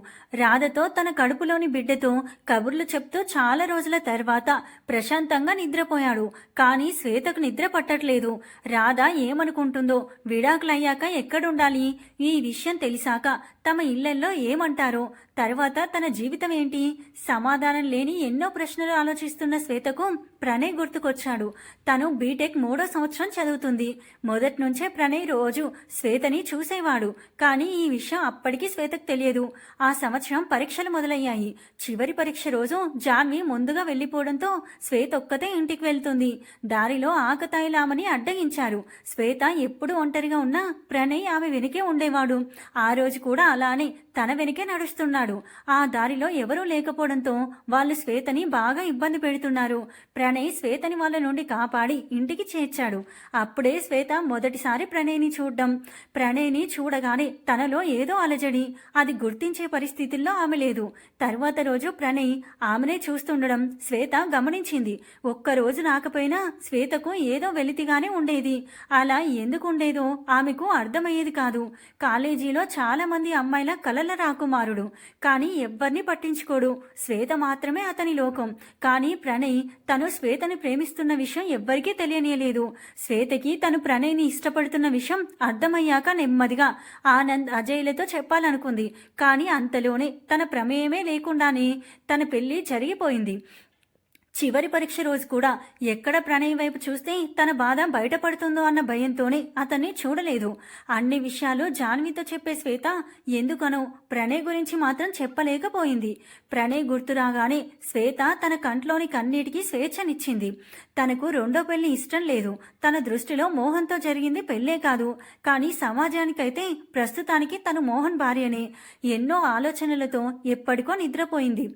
రాధతో తన కడుపులోని బిడ్డతో కబుర్లు చెప్తూ చాలా రోజుల తర్వాత ప్రశాంతంగా నిద్రపోయాడు. కానీ శ్వేతకు నిద్ర పట్టట్లేదు. రాధ ఏమనుకుంటుందో, విడాకులయ్యాక ఎక్కడుండాలి, ఈ విషయం తెలిసాక తమ ఇళ్లల్లో ఏమంటారో, తర్వాత తన జీవితం ఏంటి, సమాధానం లేని ఎన్నో ప్రశ్నలు ఆలోచిస్తున్న శ్వేతకు ప్రణయ్ గుర్తుకొచ్చాడు. తను బీటెక్ 3వ సంవత్సరం చదువుతుంది. మొదటి నుంచే ప్రణయ్ రోజు శ్వేతని చూసేవాడు. కానీ ఈ విషయం అప్పటికీ శ్వేతకు తెలియదు. ఆ సంవత్సరం పరీక్షలు మొదలయ్యాయి. చివరి పరీక్ష రోజు జాన్వి ముందుగా వెళ్లిపోవడంతో శ్వేత ఒక్కతే ఇంటికి వెళ్తుంది. దారిలో ఆకతాయిలామని అడ్డగించారు. శ్వేత ఎప్పుడు ఒంటరిగా ఉన్నా ప్రణయ్ ఆమె వెనుకే ఉండేవాడు. ఆ రోజు కూడా అలానే తన వెనుకే నడుస్తున్నాడు. ఆ దారిలో ఎవరూ లేకపోవడంతో వాళ్ళు శ్వేతని బాగా ఇబ్బంది పెడుతున్నారు. ప్రణయ్ శ్వేతని వాళ్ళ నుండి కాపాడి ఇంటికి చేర్చాడు. అప్పుడే శ్వేత మొదటిసారి ప్రణయ్ని చూడ్డం. ప్రణయ్ని చూడగానే తనలో ఏదో అలజడి, అది గుర్తించే పరిస్థితుల్లో ఆమె లేదు. తర్వాత రోజు ప్రణయ్ ఆమెనే చూస్తుండడం శ్వేత గమనించింది. ఒక్కరోజు రాకపోయినా శ్వేతకు ఏదో వెలితిగానే ఉండేది. అలా ఎందుకు ఉండేదో ఆమెకు అర్థమయ్యేది కాదు. కాలేజీలో చాలా మంది అమ్మాయిల కలల రాకుమారుడు, కానీ ఎవ్వరిని పట్టించుకోడు. శ్వేత మాత్రమే అతని లోకం. కానీ ప్రణయ్ తను శ్వేతని ప్రేమిస్తున్న విషయం ఎవ్వరికీ తెలియనియలేదు. శ్వేతకి తను ప్రణయ్ని ఇష్టపడుతున్న విషయం అర్థమయ్యాక నెమ్మదిగా ఆనంద్, అజయ్లతో చెప్పాలనుకుంది. కానీ అంతలోనే తన ప్రమేయమే లేకుండానే తన పెళ్లి జరిగిపోయింది. చివరి పరీక్ష రోజు కూడా ఎక్కడ ప్రణయ్ వైపు చూస్తే తన బాధ బయటపడుతుందో అన్న భయంతోనే అతన్ని చూడలేదు. అన్ని విషయాలు జాన్వితో చెప్పే శ్వేత ఎందుకనో ప్రణయ్ గురించి మాత్రం చెప్పలేకపోయింది. ప్రణయ్ గుర్తు రాగానే శ్వేత తన కంట్లోని కన్నీటికి స్వేచ్ఛనిచ్చింది. తనకు రెండో పెళ్లి ఇష్టం లేదు. తన దృష్టిలో మోహన్తో జరిగింది పెళ్లే కాదు. కానీ సమాజానికైతే ప్రస్తుతానికి తను మోహన్ భార్యనే. ఎన్నో ఆలోచనలతో ఎప్పటికో నిద్రపోయింది.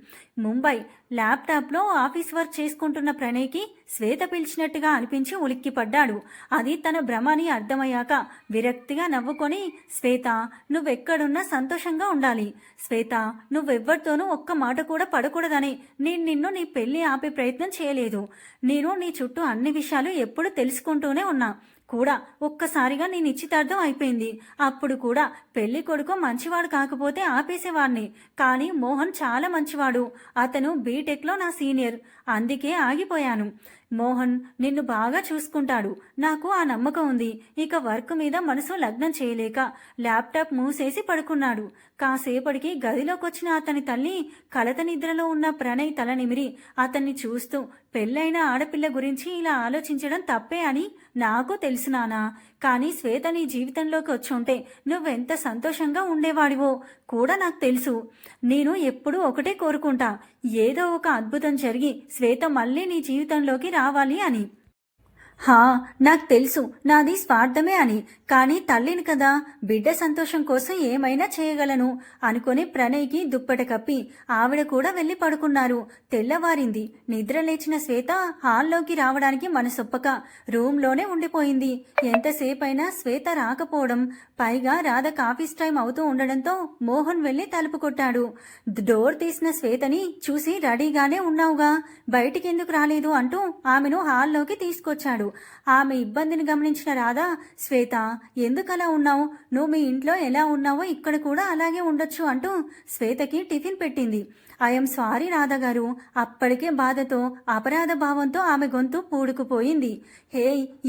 ముంబై ల్యాప్టాప్లో ఆఫీస్ వర్క్ చేసుకుంటున్న ప్రణయ్కి శ్వేత పిలిచినట్టుగా అనిపించి ఉలిక్కిపడ్డాడు. అది తన భ్రమ అని అర్థమయ్యాక విరక్తిగా నవ్వుకొని, శ్వేత, నువ్వెక్కడున్నా సంతోషంగా ఉండాలి. శ్వేత, నువ్వెవ్వరితోనూ ఒక్క మాట కూడా పడకూడదని నేను నిన్ను నీ పెళ్లి ఆపే ప్రయత్నం చేయలేదు. నేను నీ చుట్టూ అన్ని విషయాలు ఎప్పుడు తెలుసుకుంటూనే ఉన్నా కూడా. ఒక్కసారిగా నీ నిశ్చితార్థం అయిపోయింది. అప్పుడు కూడా పెళ్లి కొడుకు మంచివాడు కాకపోతే ఆపేసేవాడిని. కానీ మోహన్ చాలా మంచివాడు. అతను బీటెక్లో నా సీనియర్, అందుకే ఆగిపోయాను. మోహన్ నిన్ను బాగా చూసుకుంటాడు, నాకు ఆ నమ్మకం ఉంది. ఇక వర్క్ మీద మనసు లగ్నం చేయలేక ల్యాప్టాప్ మూసేసి పడుకున్నాడు. కాసేపటికి గదిలోకొచ్చిన అతని తల్లి కలత నిద్రలో ఉన్న ప్రణయ్ తల నిమిరి అతన్ని చూస్తూ, పెళ్ళైన ఆడపిల్ల గురించి ఇలా ఆలోచించడం తప్పే అని నాకు తెలుసు నానా. కానీ శ్వేత నీ జీవితంలోకి వచ్చుంటే నువ్వెంత సంతోషంగా ఉండేవాడివో కూడా నాకు తెలుసు. నేను ఎప్పుడూ ఒకటే కోరుకుంటా, ఏదో ఒక అద్భుతం జరిగి శ్వేత మళ్ళీ నీ జీవితంలోకి రావాలి అని. హా, నాకు తెలుసు నాది స్వార్థమే అని. కానీ తల్లిని కదా, బిడ్డ సంతోషం కోసం ఏమైనా చేయగలను అనుకుని ప్రణయ్కి దుప్పట కప్పి ఆవిడ కూడా వెళ్లి పడుకున్నారు. తెల్లవారింది. నిద్ర లేచిన శ్వేత హాల్లోకి రావడానికి మనసొప్పక రూంలోనే ఉండిపోయింది. ఎంతసేపైనా శ్వేత రాకపోవడం, పైగా రాధకు ఆఫీస్ టైం అవుతూ ఉండడంతో మోహన్ వెళ్లి తలుపు కొట్టాడు. డోర్ తీసిన శ్వేతని చూసి రెడీగానే ఉన్నావుగా, బయటికెందుకు రాలేదు అంటూ ఆమెను హాల్లోకి తీసుకొచ్చాడు. ఆమె ఇబ్బందిని గమనించిన రాధ, శ్వేత ఎందుకలా ఉన్నావు, నువ్వు మీ ఇంట్లో ఎలా ఉన్నావో ఇక్కడ కూడా అలాగే ఉండొచ్చు అంటూ శ్వేతకి టిఫిన్ పెట్టింది. ఐఎమ్ సారీ రాధ గారు. అప్పటికే బాధతో అపరాధ భావంతో ఆమె గొంతు పూడుకుపోయింది. హే,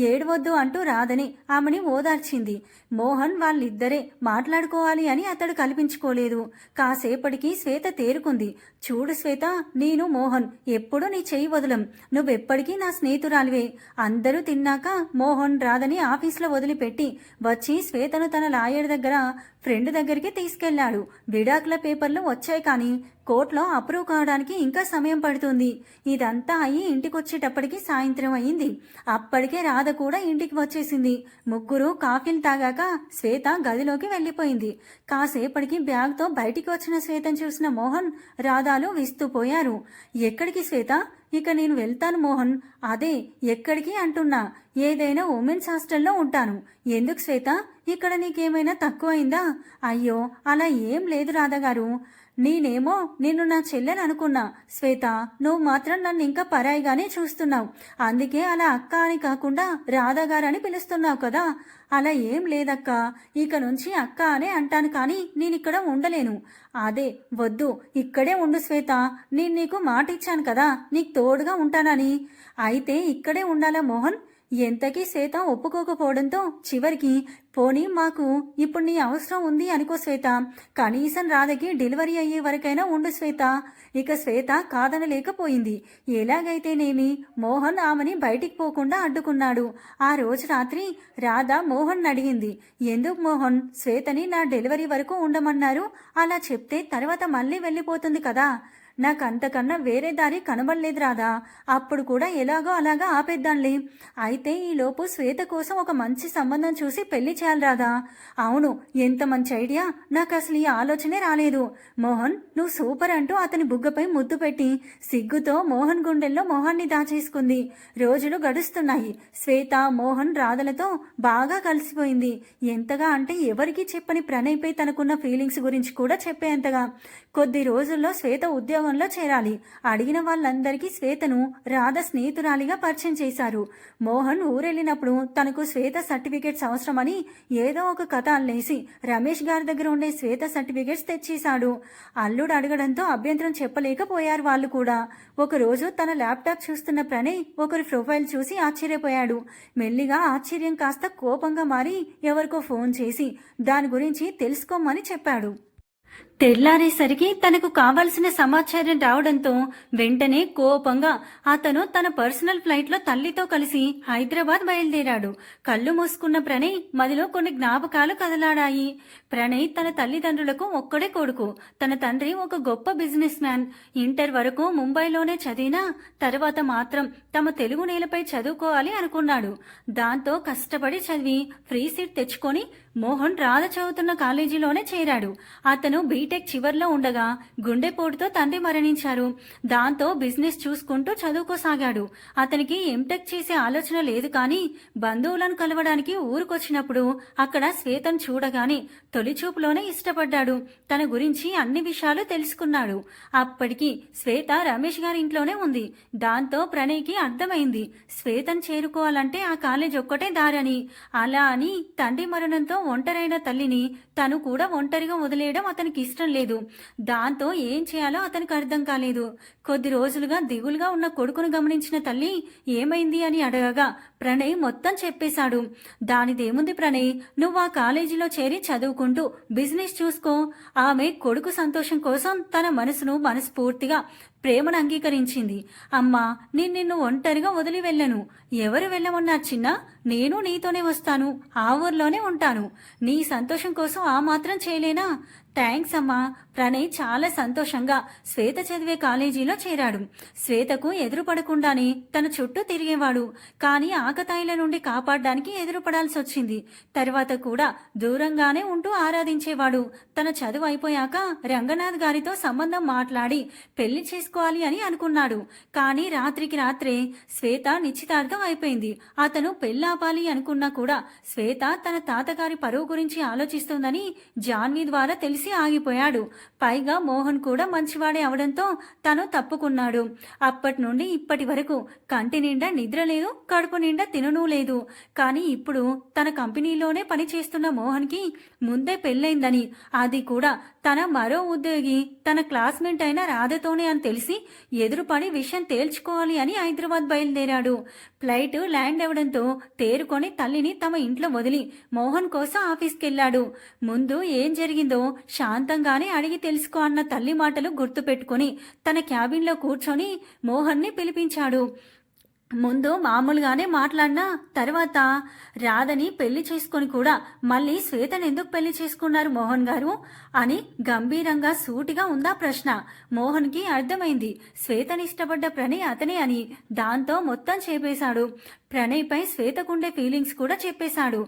ఏడవద్దు అంటూ రాధని ఆమెని ఓదార్చింది. మోహన్ వాళ్ళిద్దరే మాట్లాడుకోవాలి అని అతడు కల్పించుకోలేదు. కాసేపటికి శ్వేత తేరుకుంది. చూడు శ్వేత, నేను మోహన్ ఎప్పుడూ నీ చెయ్యి వదలం. నువ్వెప్పటికీ నా స్నేహితురాలివే. అందరూ తిన్నాక మోహన్ రాధని ఆఫీసులో వదిలిపెట్టి వచ్చి శ్వేతను తన లాయర్ దగ్గర ఫ్రెండ్ దగ్గరికి తీసుకెళ్లాడు. విడాకుల పేపర్లు వచ్చాయి కానీ కోర్టులో అప్రూవ్ కావడానికి ఇంకా సమయం పడుతుంది. ఇదంతా అయ్యి ఇంటికొచ్చేటప్పటికి సాయంత్రం అయ్యింది. అప్పటికే రాధ కూడా ఇంటికి వచ్చేసింది. ముగ్గురు కాఫీలు తాగాక శ్వేత గదిలోకి వెళ్లిపోయింది. కాసేపటికి బ్యాగ్తో బయటికి వచ్చిన శ్వేతను చూసిన మోహన్, రాధాలు విస్తుపోయారు. ఎక్కడికి శ్వేత? ఇక నేను వెళ్తాను మోహన్. అదే ఎక్కడికి అంటున్నా, ఏదైనా ఉమెన్స్ హాస్టల్లో ఉంటాను. ఎందుకు శ్వేత, ఇక్కడ నీకేమైనా తక్కువైందా? అయ్యో, అలా ఏం లేదు రాధగారు. నేనేమో నిన్ను నా చెల్లెని అనుకున్నా. శ్వేత, నువ్వు మాత్రం నన్ను ఇంకా పరాయిగానే చూస్తున్నావు. అందుకే అలా అక్క అని కాకుండా రాధాగారని పిలుస్తున్నావు కదా. అలా ఏం లేదక్క. ఇక నుంచి అక్క అనే అంటాను కానీ నేనిక్కడ ఉండలేను. అదే వద్దు, ఇక్కడే ఉండు శ్వేత. నేను నీకు మాట ఇచ్చాను కదా, నీకు తోడుగా ఉంటానని. అయితే ఇక్కడే ఉండాలా మోహన్? ఎంతకీ శ్వేత ఒప్పుకోకపోవడంతో చివరికి, పోనీ మాకు ఇప్పుడు నీ అవసరం ఉంది అనుకో శ్వేత, కనీసం రాధకి డెలివరీ అయ్యే వరకైనా ఉండు శ్వేత. ఇక శ్వేత కాదనలేకపోయింది. ఎలాగైతేనేమి మోహన్ ఆమెని బయటికి పోకుండా అడ్డుకున్నాడు. ఆ రోజు రాత్రి రాధ మోహన్ అడిగింది, ఎందుకు మోహన్ శ్వేతని నా డెలివరీ వరకు ఉండమన్నారు? అలా చెప్తే తర్వాత మళ్ళీ వెళ్ళిపోతుంది కదా. నాకు అంతకన్నా వేరే దారి కనబడలేదు రాదా. అప్పుడు కూడా ఎలాగో అలాగా ఆపేద్దాంలే. అయితే ఈలోపు శ్వేత కోసం ఒక మంచి సంబంధం చూసి పెళ్లి చేయాలి రాదా. అవును, ఎంత మంచి ఐడియా. నాకు అసలు ఈ ఆలోచనే రాలేదు. మోహన్, నువ్వు సూపర్ అంటూ అతని బుగ్గపై ముద్దు పెట్టి సిగ్గుతో మోహన్ గుండెల్లో మొహాన్ని దాచేసుకుంది. రోజులు గడుస్తున్నాయి. శ్వేత మోహన్ రాధలతో బాగా కలిసిపోయింది. ఎంతగా అంటే ఎవరికీ చెప్పని ప్రణయ్పై తనకున్న ఫీలింగ్స్ గురించి కూడా చెప్పేంతగా. కొద్ది రోజుల్లో శ్వేత ఉద్యోగంలో చేరాలి. అడిగిన వాళ్ళందరికీ శ్వేతను రాధ స్నేహితురాలిగా పరిచయం చేశారు. మోహన్ ఊరెళ్ళినప్పుడు తనకు శ్వేత సర్టిఫికేట్స్ అవసరమని ఏదో ఒక కథ అల్లేసి రమేష్ గారి దగ్గర ఉండే శ్వేత సర్టిఫికేట్స్ తెచ్చేశాడు. అల్లుడు అడగడంతో అభ్యంతరం చెప్పలేకపోయారు వాళ్ళు కూడా. ఒకరోజు తన ల్యాప్టాప్ చూస్తున్న ప్రణయ్ ఒకరి ప్రొఫైల్ చూసి ఆశ్చర్యపోయాడు. మెల్లిగా ఆశ్చర్యం కాస్త కోపంగా మారి ఎవరికో ఫోన్ చేసి దాని గురించి తెలుసుకోమని చెప్పాడు. తెల్లారేసరికి తనకు కావాల్సిన సమాచారం రావడంతో వెంటనే కోపంగా అతను తన పర్సనల్ ఫ్లైట్లో తల్లితో కలిసి హైదరాబాద్ బయలుదేరాడు. కళ్ళు మూసుకున్న ప్రణయ్ మదిలో కొన్ని జ్ఞాపకాలు కదలాడాయి. ప్రణయ్ తన తల్లిదండ్రులకు ఒక్కడే కొడుకు. తన తండ్రి ఒక గొప్ప బిజినెస్ మ్యాన్. ఇంటర్ వరకు ముంబైలోనే చదివినా తర్వాత మాత్రం తమ తెలుగు నేలపై చదువుకోవాలి అనుకున్నాడు. దాంతో కష్టపడి చదివి ఫ్రీ సీట్ తెచ్చుకొని మోహన్ రాధ చదువుతున్న కాలేజీలోనే చేరాడు. అతను బీటెక్ చివర్లో ఉండగా గుండెపోటుతో తండ్రి మరణించారు. దాంతో బిజినెస్ చూసుకుంటూ చదువుకోసాగాడు. అతనికి ఎంటెక్ చేసే ఆలోచన లేదు కానీ బంధువులను కలవడానికి ఊరుకొచ్చినప్పుడు అక్కడ శ్వేతను చూడగానే తొలిచూపులోనే ఇష్టపడ్డాడు. తన గురించి అన్ని విషయాలు తెలుసుకున్నాడు. అప్పటికి శ్వేత రమేష్ గారి ఇంట్లోనే ఉంది. దాంతో ప్రణయ్కి అర్థమైంది శ్వేతను చేరుకోవాలంటే ఆ కాలేజ్ ఒక్కటే దారని. అలా అని తండ్రి మరణంతో ఒంటరైన తల్లిని తను కూడా ఒంటరిగా వదిలేయడం అతనికి ఇష్టం లేదు. దాంతో ఏం చేయాలో అతనికి అర్థం కాలేదు. కొద్ది రోజులుగా దిగులుగా ఉన్న కొడుకును గమనించిన తల్లి ఏమైంది అని అడగగా ప్రణయ్ మొత్తం చెప్పేశాడు. దానిదేముంది ప్రణయ్, నువ్వు ఆ కాలేజీలో చేరి చదువుకుంటూ బిజినెస్ చూసుకో. ఆమె కొడుకు సంతోషం కోసం తన మనసును మనస్ఫూర్తిగా ప్రేమను అంగీకరించింది. అమ్మా, నిన్ను ఒంటరిగా వదిలి వెళ్ళను. ఎవరు వెళ్ళమన్నారు చిన్నా? నేను నీతోనే వస్తాను. ఆ ఊర్లోనే ఉంటాను. నీ సంతోషం కోసం ఆ మాత్రం చేయలేనా? థ్యాంక్స్ అమ్మా. ప్రణయ్ చాలా సంతోషంగా శ్వేత చదివే కాలేజీలో చేరాడు. శ్వేతకు ఎదురుపడకుండానే తన చుట్టూ తిరిగేవాడు. కానీ ఆకతాయిల నుండి కాపాడడానికి ఎదురుపడాల్సి వచ్చింది. తర్వాత కూడా దూరంగానే ఉంటూ ఆరాధించేవాడు. తన చదువు అయిపోయాక రంగనాథ్ గారితో సంబంధం మాట్లాడి పెళ్లి చేసుకోవాలి అని అనుకున్నాడు. కానీ రాత్రికి రాత్రే శ్వేత నిశ్చితార్థం అయిపోయింది. అతను పెళ్ళాపాలి అనుకున్నా కూడా శ్వేత తన తాతగారి పరువు గురించి ఆలోచిస్తుందని జాన్వి ద్వారా తెలిసి ఆగిపోయాడు. పైగా మోహన్ కూడా మంచివాడే అవడంతో తను తప్పుకున్నాడు. అప్పటి నుండి ఇప్పటి వరకు కంటి నిండా నిద్ర లేదు, కడుపు నిండా తిననూ లేదు. కానీ ఇప్పుడు తన కంపెనీలోనే పని చేస్తున్న మోహన్కి ముందే పెళ్ళైందని, అది కూడా తన మరో ఉద్యోగి తన క్లాస్మేట్ అయిన రాధతోనే అని తెలిసి ఎదురుపడి విషయం తేల్చుకోవాలి అని హైదరాబాద్ బయలుదేరాడు. ఫ్లైట్ ల్యాండ్ అవ్వడంతో తేరుకొని తల్లిని తమ ఇంట్లో వదిలి మోహన్ కోసం ఆఫీస్కి వెళ్ళాడు. ముందు ఏం జరిగిందో శాంతంగానే అడిగి తెలుసుకో అన్న తల్లి మాటలు గుర్తుపెట్టుకుని తన క్యాబిన్లో కూర్చొని మోహన్ని పిలిపించాడు. ముందు మామూలుగానే మాట్లాడినా తర్వాత రాధని పెళ్లి చేసుకొని కూడా మళ్ళీ శ్వేతను ఎందుకు పెళ్లి చేసుకున్నారు మోహన్ గారు అని గంభీరంగా సూటిగా ఉందా ప్రశ్న. మోహన్కి అర్థమైంది శ్వేతని ఇష్టపడ్డ ప్రణయ్ అతనే అని. దాంతో మొత్తం చెప్పేశాడు. ప్రణయ్పై శ్వేతకుండే ఫీలింగ్స్ కూడా చెప్పేశాడు.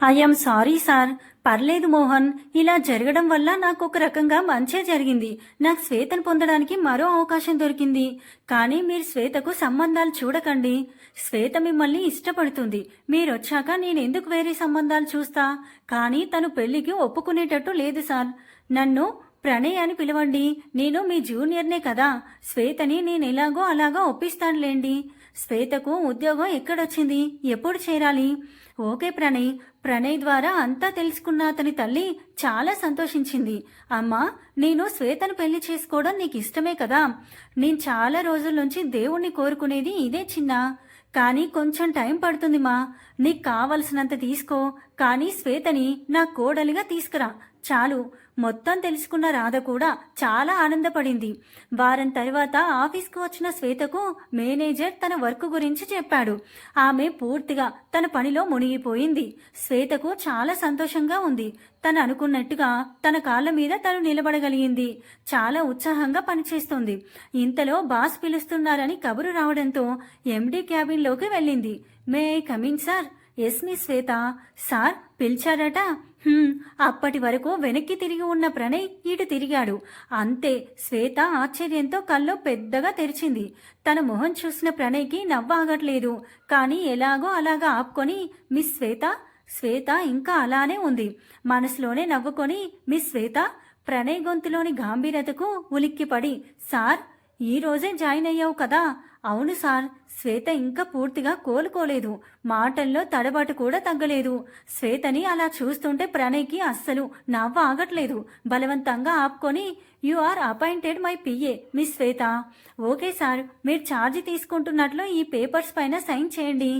I'm sorry sir. పర్లేదు మోహన్, ఇలా జరగడం వల్ల నాకు ఒక రకంగా మంచే జరిగింది. నాకు శ్వేతను పొందడానికి మరో అవకాశం దొరికింది. కానీ మీరు శ్వేతకు సంబంధాలు చూడకండి. శ్వేత మిమ్మల్ని ఇష్టపడుతుంది. మీరొచ్చాక నేనెందుకు వేరే సంబంధాలు చూస్తా? కానీ తను పెళ్లికి ఒప్పుకునేటట్టు లేదు సార్. నన్ను ప్రణయ్ అని పిలవండి. నేను మీ జూనియర్నే కదా. శ్వేతని నేనెలాగో అలాగా ఒప్పిస్తానులేండి. శ్వేతకు ఉద్యోగం ఎక్కడొచ్చింది, ఎప్పుడు చేరాలి? ఓకే ప్రణయ్. ప్రణయ్ ద్వారా అంతా తెలుసుకున్న అతని తల్లి చాలా సంతోషించింది. అమ్మా, నేను శ్వేతను పెళ్లి చేసుకోవడం నీకు ఇష్టమే కదా. నేను చాలా రోజుల నుంచి దేవుణ్ణి కోరుకునేది ఇదే చిన్న. కానీ కొంచెం టైం పడుతుంది మా. నీకు కావలసినంత తీసుకో, కానీ శ్వేతని నా కోడలిగా తీసుకురా చాలు. మొత్తం తెలుసుకున్న రాధ కూడా చాలా ఆనందపడింది. వారం తర్వాత ఆఫీస్కు వచ్చిన శ్వేతకు మేనేజర్ తన వర్క్ గురించి చెప్పాడు. ఆమె పూర్తిగా తన పనిలో మునిగిపోయింది. శ్వేతకు చాలా సంతోషంగా ఉంది. తను అనుకున్నట్టుగా తన కాళ్ళ మీద తను నిలబడగలిగింది. చాలా ఉత్సాహంగా పనిచేస్తుంది. ఇంతలో బాస్ పిలుస్తున్నారని కబురు రావడంతో ఎండీ క్యాబిన్లోకి వెళ్ళింది. May I come in sir? Yes miss Shweta. Sir పిలిచారట. అప్పటి వరకు వెనక్కి తిరిగి ఉన్న ప్రణయ్ ఇటు తిరిగాడు. అంతే, శ్వేత ఆశ్చర్యంతో కళ్ళు పెద్దగా తెరిచింది. తన మొహం చూసిన ప్రణయ్కి నవ్వాగట్లేదు. కానీ ఎలాగో అలాగా ఆపుకొని మిస్ శ్వేత. శ్వేత ఇంకా అలానే ఉంది. మనసులోనే నవ్వుకొని మిస్ శ్వేత. ప్రణయ్ గొంతులోని గాంభీర్యతకు ఉలిక్కిపడి, సార్ ఈ రోజే జాయిన్ అయ్యావు కదా? అవును సార్. శ్వేత ఇంకా పూర్తిగా కోలుకోలేదు. మాటల్లో తడబాటు కూడా తగ్గలేదు. శ్వేతని అలా చూస్తుంటే ప్రణయ్కి అస్సలు నవ్వు ఆగట్లేదు. బలవంతంగా ఆపుకొని, you are appointed my PA miss Shweta. Okay sir, మీరు ఛార్జీ తీసుకుంటున్నట్లు ఈ పేపర్స్ పైన సైన్ చేయండి.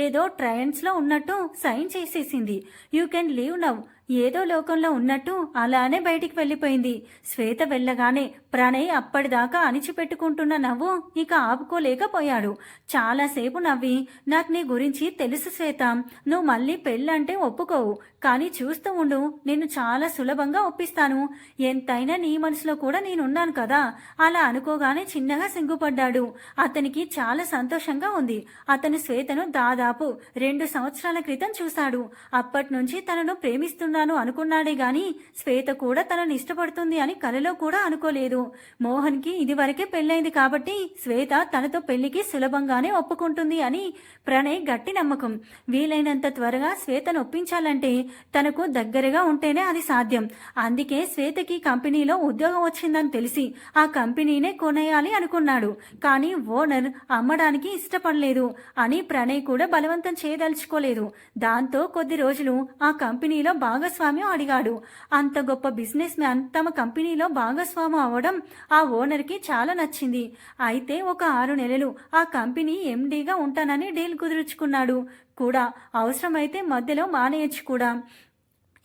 ఏదో ట్రయల్స్లో ఉన్నట్టు సైన్ చేసేసింది. You can leave now. ఏదో లోకంలో ఉన్నట్టు అలానే బయటికి వెళ్ళిపోయింది. శ్వేత వెళ్ళగానే ప్రణయ్ అప్పటిదాకా అణిచిపెట్టుకుంటున్న నవ్వు ఇక ఆపుకోలేకపోయాడు. చాలాసేపు నవ్వి, నాకు నీ గురించి తెలుసు శ్వేత. నువ్వు మళ్ళీ పెళ్ళంటే ఒప్పుకోవు. కానీ చూస్తూ ఉండు, నేను చాలా సులభంగా ఒప్పిస్తాను. ఎంతైనా నీ మనసులో కూడా నేనున్నాను కదా. అలా అనుకోగానే చిన్నగా సిగ్గుపడ్డాడు. అతనికి చాలా సంతోషంగా ఉంది. అతను శ్వేతను దాదాపు 2 సంవత్సరాల క్రితం చూశాడు. అప్పటి నుంచి తనను ప్రేమిస్తున్నాను అనుకున్నాడే గాని శ్వేత కూడా తనని ఇష్టపడుతుంది అని కలలో కూడా అనుకోలేదు. మోహన్కి ఇదివరకే పెళ్ళైంది కాబట్టి శ్వేత తనతో పెళ్లికి సులభంగానే ఒప్పుకుంటుంది అని ప్రణయ్ గట్టి నమ్మకం. వీలైనంత త్వరగా శ్వేతను ఒప్పించాలంటే తనకు దగ్గరగా ఉంటేనే అది సాధ్యం. అందుకే శ్వేతకి కంపెనీలో ఉద్యోగం వచ్చిందని తెలిసి ఆ కంపెనీనే కొనేయాలి అనుకున్నాడు. కానీ ఓనర్ అమ్మడానికి ఇష్టపడలేదు అని ప్రణయ్ కూడా బలవంతం చేయదలుచుకోలేదు. దాంతో కొద్ది రోజులు ఆ కంపెనీలో భాగస్వామ్యం అడిగాడు. అంత గొప్ప బిజినెస్ మ్యాన్ తమ కంపెనీలో భాగస్వామ్యం అవ్వడం ఆ ఓనర్కి చాలా నచ్చింది. అయితే ఒక 6 నెలలు ఆ కంపెనీ ఎండీగా ఉంటానని డీల్ కుదుర్చుకున్నాడు కూడా. అవసరమైతే మధ్యలో మానేయచ్చు కూడా.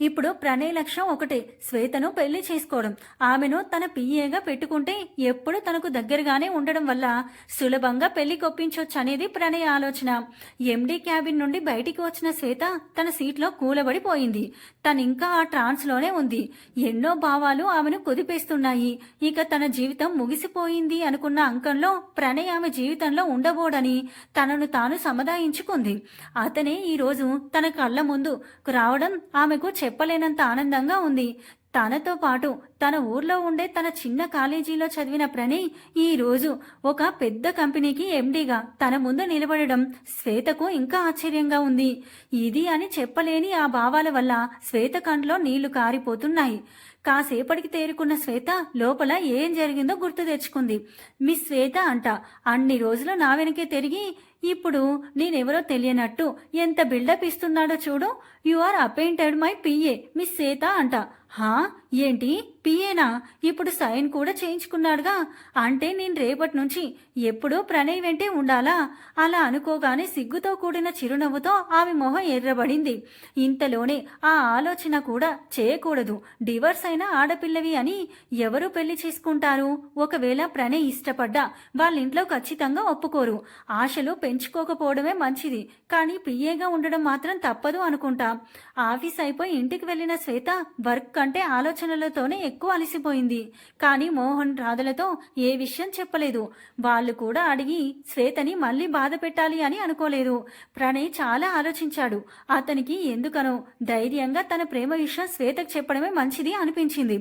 ఇప్పుడు ప్రణయ్ లక్ష్యం ఒకటే, శ్వేతను పెళ్లి చేసుకోవడం. ఆమెను తన పిఏగా పెట్టుకుంటే ఎప్పుడు తనకు దగ్గరగానే ఉండడం వల్ల సులభంగా పెళ్లి కొప్పించొచ్చు అనేది ప్రణయ్ ఆలోచన. ఎండీ క్యాబిన్ నుండి బయటికి వచ్చిన శ్వేత తన సీట్లో కూలబడిపోయింది. తనింకా ఆ ట్రాన్స్ లోనే ఉంది. ఎన్నో భావాలు ఆమెను కుదిపేస్తున్నాయి. ఇక తన జీవితం ముగిసిపోయింది అనుకున్న అంకంలో ప్రణయ్ ఆమె జీవితంలో ఉండబోడని తనను తాను సముదాయించుకుంది. అతనే ఈ రోజు తన కళ్ళ ముందు రావడం ఆమెకు చెప్పలేనంత ఆనందంగా ఉంది. తనతో పాటు తన ఊర్లో ఉండే తన చిన్న కాలేజీలో చదివిన ప్రణయ్ ఈ రోజు ఒక పెద్ద కంపెనీకి ఎండీగా తన ముందు నిలబడడం శ్వేతకు ఇంకా ఆశ్చర్యంగా ఉంది. ఇది అని చెప్పలేని ఆ భావాల వల్ల శ్వేత కంట్లో నీళ్లు కారిపోతున్నాయి. కాసేపటికి తేరుకున్న శ్వేత లోపల ఏం జరిగిందో గుర్తు తెచ్చుకుంది. మిస్ శ్వేత అంట, అన్ని రోజులు నా వెనకే తిరిగి ఇప్పుడు నేనెవరో తెలియనట్టు ఎంత బిల్డప్ ఇస్తున్నాడో చూడు. You are appointed my PA miss Shweta అంట. హా, ఏంటి పిఏనా? ఇప్పుడు సైన్ కూడా చేయించుకున్నాడుగా. అంటే నేను రేపటి నుంచి ఎప్పుడూ ప్రణయ్ వెంటే ఉండాలా? అలా అనుకోగానే సిగ్గుతో కూడిన చిరునవ్వుతో ఆమె మొహం ఎర్రబడింది. ఇంతలోనే ఆ ఆలోచన కూడా చేయకూడదు. డివర్స్ అయిన ఆడపిల్లవి అని ఎవరు పెళ్లి చేసుకుంటారు? ఒకవేళ ప్రణయ్ ఇష్టపడ్డా వాళ్ళింట్లో ఖచ్చితంగా ఒప్పుకోరు. ఆశలు పెంచుకోకపోవడమే మంచిది. కానీ పిఏగా ఉండడం మాత్రం తప్పదు అనుకుంటా. ఆఫీస్ అయిపోయి ఇంటికి వెళ్లిన శ్వేత వర్క్ కంటే ఆలోచనలతోనే ఎక్కువ అలసిపోయింది. కానీ మోహన్ రాధలతో ఏ విషయం చెప్పలేదు. వాళ్ళు కూడా అడిగి శ్వేతని మళ్ళీ బాధ పెట్టాలి అని అనుకోలేదు. ప్రణయ్ చాలా ఆలోచించాడు. అతనికి ఎందుకనో ధైర్యంగా తన ప్రేమ విషయం శ్వేతకు చెప్పడమే మంచిది అనిపించింది.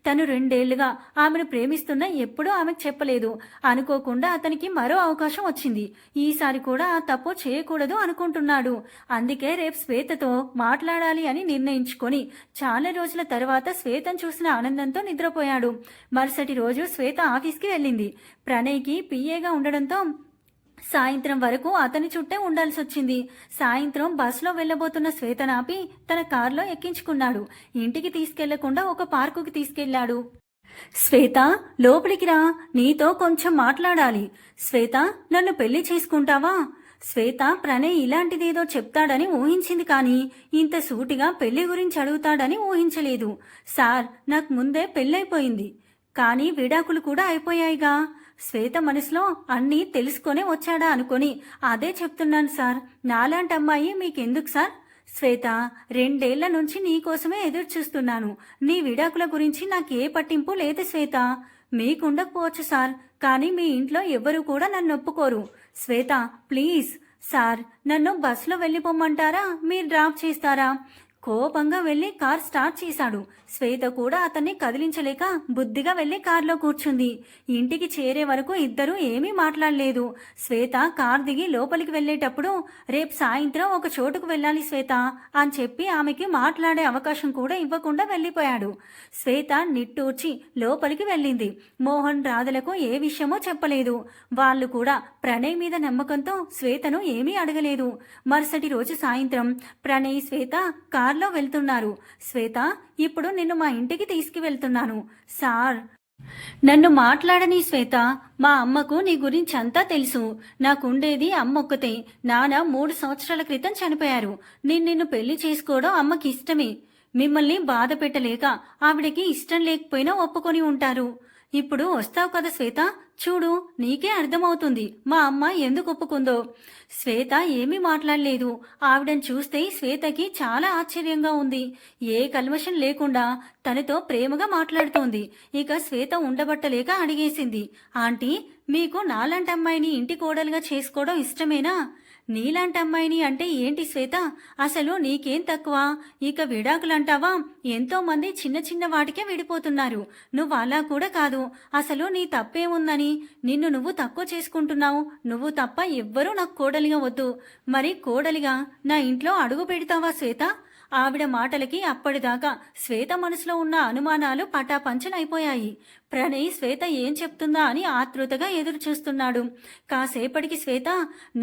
తను 2 ఏళ్లుగా ఆమెను ప్రేమిస్తున్నా ఎప్పుడూ ఆమెకు చెప్పలేదు. అనుకోకుండా అతనికి మరో అవకాశం వచ్చింది. ఈసారి కూడా ఆ తప్పు చేయకూడదు అనుకుంటున్నాడు. అందుకే రేపు శ్వేతతో మాట్లాడాలి అని నిర్ణయించుకొని చాలా రోజుల తర్వాత శ్వేతను చూసిన ఆనందంతో నిద్రపోయాడు. మరుసటి రోజు శ్వేత ఆఫీస్కి వెళ్ళింది. ప్రణయ్కి పిఏగా ఉండడంతో సాయంత్రం వరకు అతని చుట్టే ఉండాల్సి వచ్చింది. సాయంత్రం బస్సులో వెళ్లబోతున్న శ్వేతనాపి తన కారులో ఎక్కించుకున్నాడు. ఇంటికి తీసుకెళ్లకుండా ఒక పార్కుకి తీసుకెళ్లాడు. శ్వేత, లోపలికి రా, నీతో కొంచెం మాట్లాడాలి. శ్వేత, నన్ను పెళ్లి చేసుకుంటావా? శ్వేత ప్రణయ్ ఇలాంటిదేదో చెప్తాడని ఊహించింది. కానీ ఇంత సూటిగా పెళ్లి గురించి అడుగుతాడని ఊహించలేదు. సార్, నాకు ముందే పెళ్ళైపోయింది, కానీ విడాకులు కూడా అయిపోయాయిగా. శ్వేత మనసులో అన్నీ తెలుసుకొనే వచ్చాడా అనుకొని అదే చెప్తున్నాను సార్. నాలాంటి అమ్మాయి మీకెందుకు సార్? శ్వేత, 2 ఏళ్ల నుంచి నీకోసమే ఎదురు చూస్తున్నాను. నీ విడాకుల గురించి నాకే పట్టింపు లేదు శ్వేత. మీకుండకపోవచ్చు సార్, కానీ మీ ఇంట్లో ఎవ్వరూ కూడా నన్ను ఒప్పుకోరు. శ్వేత ప్లీజ్ సార్, నన్ను బస్సులో వెళ్ళిపోమ్మంటారా? మీరు డ్రాప్ చేస్తారా? కోపంగా వెళ్లి కార్ స్టార్ట్ చేశాడు. శ్వేత కూడా అతన్ని కదిలించలేక బుద్ధిగా వెళ్లి కారులో కూర్చుంది. ఇంటికి చేరే వరకు ఇద్దరూ ఏమీ మాట్లాడలేదు. శ్వేత కార్ దిగి లోపలికి వెళ్లేటప్పుడు రేపు సాయంత్రం ఒక చోటుకు వెళ్ళాలి శ్వేత అని చెప్పి ఆమెకి మాట్లాడే అవకాశం కూడా ఇవ్వకుండా వెళ్లిపోయాడు. శ్వేత నిట్టూర్చి లోపలికి వెళ్ళింది. మోహన్ రాధలకు ఏ విషయమో చెప్పలేదు. వాళ్ళు కూడా ప్రణయ్ మీద నమ్మకంతో శ్వేతను ఏమీ అడగలేదు. మరుసటి రోజు సాయంత్రం ప్రణయ్ శ్వేత కార్లో వెళ్తున్నారు. శ్వేత, ఇప్పుడు నిన్ను మా ఇంటికి తీసుకువెళ్తున్నాను. సార్, నన్ను మాట్లాడని శ్వేత. మా అమ్మకు నీ గురించి అంతా తెలుసు. నాకుండేది అమ్మొక్కతే. నాన్న 3 సంవత్సరాల క్రితం చనిపోయారు. నిన్ను పెళ్లి చేసుకోవడం అమ్మకి ఇష్టమే. మిమ్మల్ని బాధ పెట్టలేక ఆవిడకి ఇష్టం లేకపోయినా ఒప్పుకొని ఉంటారు. ఇప్పుడు వస్తావు కదా శ్వేత, చూడు నీకే అర్థమవుతుంది మా అమ్మ ఎందుకు ఒప్పుకుందో. శ్వేత ఏమీ మాట్లాడలేదు. ఆవిడని చూస్తే శ్వేతకి చాలా ఆశ్చర్యంగా ఉంది. ఏ కల్మషం లేకుండా తనతో ప్రేమగా మాట్లాడుతోంది. ఇక శ్వేత ఉండబట్టలేక అడిగేసింది, ఆంటీ, మీకు నాలాంటి అమ్మాయిని ఇంటి కోడలుగా చేసుకోవడం ఇష్టమేనా? నీలాంటి అమ్మాయిని అంటే ఏంటి శ్వేత? అసలు నీకేం తక్కువ? ఇక విడాకులంటావా? ఎంతో మంది చిన్న చిన్న వాటికే విడిపోతున్నారు. నువ్వు అలా కూడా కాదు. అసలు నీ తప్పేముందని నిన్ను నువ్వు తక్కువ చేసుకుంటున్నావు. నువ్వు తప్ప ఎవ్వరూ నాకు కోడలిగా వద్దు. మరి కోడలిగా నా ఇంట్లో అడుగు పెడతావా శ్వేత? ఆవిడ మాటలకి అప్పటిదాకా శ్వేత మనసులో ఉన్న అనుమానాలు పటాపంచలైపోయాయి. ప్రణయ్ శ్వేత ఏం చెప్తుందా అని ఆతృతగా ఎదురు చూస్తున్నాడు. కాసేపటికి శ్వేత,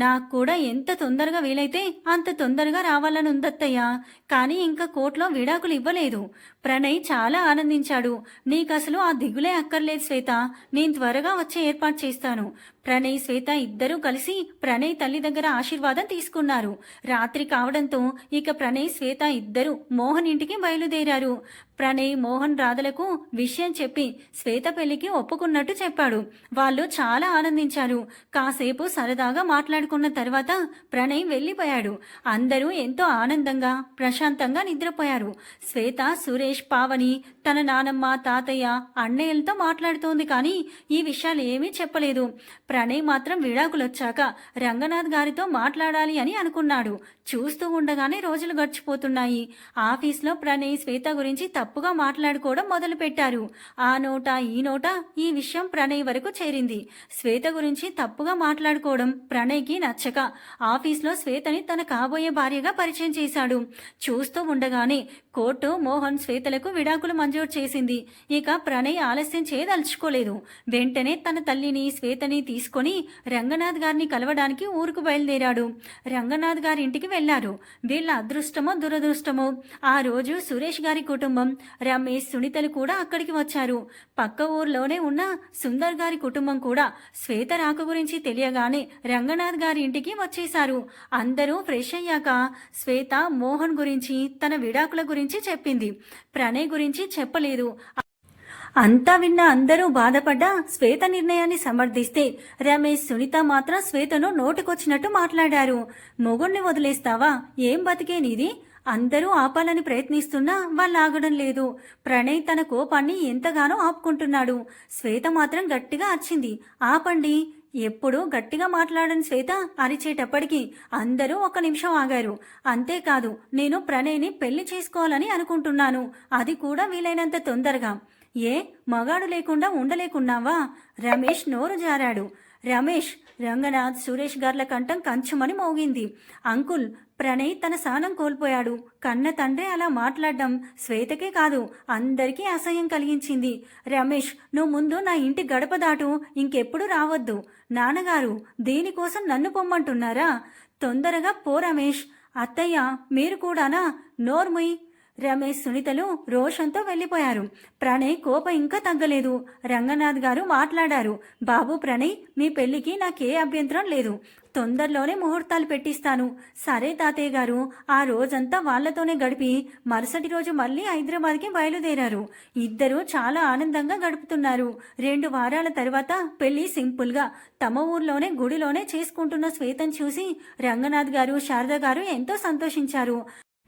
నాకు కూడా ఎంత తొందరగా వీలైతే అంత తొందరగా రావాలని ఉందత్తయ్యా, కానీ ఇంకా కోర్టులో విడాకులు ఇవ్వలేదు. ప్రణయ్ చాలా ఆనందించాడు. నీకసలు ఆ దిగులే అక్కర్లేదు శ్వేత, నేను త్వరగా వచ్చే ఏర్పాటు చేస్తాను. ప్రణయ్ శ్వేత ఇద్దరూ కలిసి ప్రణయ్ తల్లి దగ్గర ఆశీర్వాదం తీసుకున్నారు. రాత్రి కావడంతో ఇక ప్రణయ్ శ్వేత ఇద్దరు మోహన్ ఇంటికి బయలుదేరారు. ప్రణయ్ మోహన్ రాధలకు విషయం చెప్పి శ్వేత పెళ్లికి ఒప్పుకున్నట్టు చెప్పాడు. వాళ్ళు చాలా ఆనందించారు. కాసేపు సరదాగా మాట్లాడుకున్న తర్వాత ప్రణయ్ వెళ్ళిపోయాడు. అందరూ ఎంతో ఆనందంగా ప్రశాంతంగా నిద్రపోయారు. శ్వేత సురేష్ పావని తన నానమ్మ తాతయ్య అన్నయ్యలతో మాట్లాడుతోంది, కానీ ఈ విషయాలు ఏమీ చెప్పలేదు. ప్రణయ్ మాత్రం విడాకులొచ్చాక రంగనాథ్ గారితో మాట్లాడాలి అని అనుకున్నాడు. చూస్తూ ఉండగానే రోజులు గడిచిపోతున్నాయి. ఆఫీస్లో ప్రణయ్ శ్వేత గురించి తప్పుగా మాట్లాడుకోవడం మొదలుపెట్టారు. ఆ నోట ఈ నోట ఈ విషయం ప్రణయ్ వరకు చేరింది. శ్వేత గురించి తప్పుగా మాట్లాడుకోవడం ప్రణయ్కి నచ్చక ఆఫీస్లో శ్వేతని తన కాబోయే భార్యగా పరిచయం చేశాడు. చూస్తూ ఉండగానే కోర్టు మోహన్ శ్వేతలకు విడాకులు మంజూరు చేసింది. ఇక ప్రణయ్ ఆలస్యం చేయదలుచుకోలేదు. వెంటనే తన తల్లిని శ్వేతని తీసుకొని రంగనాథ్ గారిని కలవడానికి ఊరుకు బయలుదేరాడు. రంగనాథ్ గారి ఇంటికి వెళ్లారు. వీళ్ళ అదృష్టమో దురదృష్టమో ఆ రోజు సురేష్ గారి కుటుంబం రమేష్ సునీతలు కూడా అక్కడికి వచ్చారు. పక్క ఊర్లోనే ఉన్న సుందర్ గారి కుటుంబం కూడా శ్వేత రాక గురించి తెలియగానే రంగనాథ్ గారి ఇంటికి వచ్చేశారు. అందరూ ఫ్రెష్ అయ్యాక శ్వేత మోహన్ గురించి తన విడాకుల గురించి చెప్పింది. ప్రణయ్ గురించి చెప్పలేదు. అంతా విన్న అందరూ బాధపడ్డా శ్వేత నిర్ణయాన్ని సమర్థిస్తే రమేష్ సునీత మాత్రం శ్వేతను నోటికొచ్చినట్టు మాట్లాడారు. మొగుణ్ణి వదిలేస్తావా, ఏం బతికే నీది? అందరూ ఆపాలని ప్రయత్నిస్తున్నా వాళ్ళు ఆగడం లేదు. ప్రణయ్ తన కోపాన్ని ఎంతగానో ఆపుకుంటున్నాడు. శ్వేత మాత్రం గట్టిగా అరిచింది, ఆపండి. ఎప్పుడూ గట్టిగా మాట్లాడని శ్వేత అరిచేటప్పటికి అందరూ 1 నిమిషం ఆగారు. అంతేకాదు, నేను ప్రణయ్ని పెళ్లి చేసుకోవాలని అనుకుంటున్నాను, అది కూడా వీలైనంత తొందరగా. ఏ మగాడు లేకుండా ఉండలేకున్నావా? రమేష్ నోరు జారాడు. రమేష్, రంగనాథ్, సురేష్ గార్ల కంఠం కంచుమని మోగింది. అంకుల్, ప్రణయ్ తన సానం కోల్పోయాడు. కన్న తండ్రి అలా మాట్లాడడం శ్వేతకే కాదు అందరికీ అసహ్యం కలిగించింది. రమేష్, నువ్వు ముందు నా ఇంటి గడప దాటు, ఇంకెప్పుడు రావద్దు. నాన్నగారు దీనికోసం నన్ను పొమ్మంటున్నారా? తొందరగా పో రమేష్. అత్తయ్య, మీరు కూడానా? నోర్ముయ్. రమేష్ సునీతలు రోషంతో వెళ్ళిపోయారు. ప్రణయ్ కోపం ఇంకా తగ్గలేదు. రంగనాథ్ గారు మాట్లాడారు. బాబు ప్రణయ్, మీ పెళ్లికి నాకే అభ్యంతరం లేదు. తొందరలోనే ముహూర్తాలు పెట్టిస్తాను. సరే తాతయ్య గారు. ఆ రోజంతా వాళ్లతోనే గడిపి మరుసటి రోజు మళ్ళీ హైదరాబాద్కి బయలుదేరారు. ఇద్దరూ చాలా ఆనందంగా గడుపుతున్నారు. 2 వారాల తర్వాత పెళ్లి సింపుల్గా తమ ఊర్లోనే గుడిలోనే చేసుకుంటున్న శ్వేతను చూసి రంగనాథ్ గారు శారద గారు ఎంతో సంతోషించారు.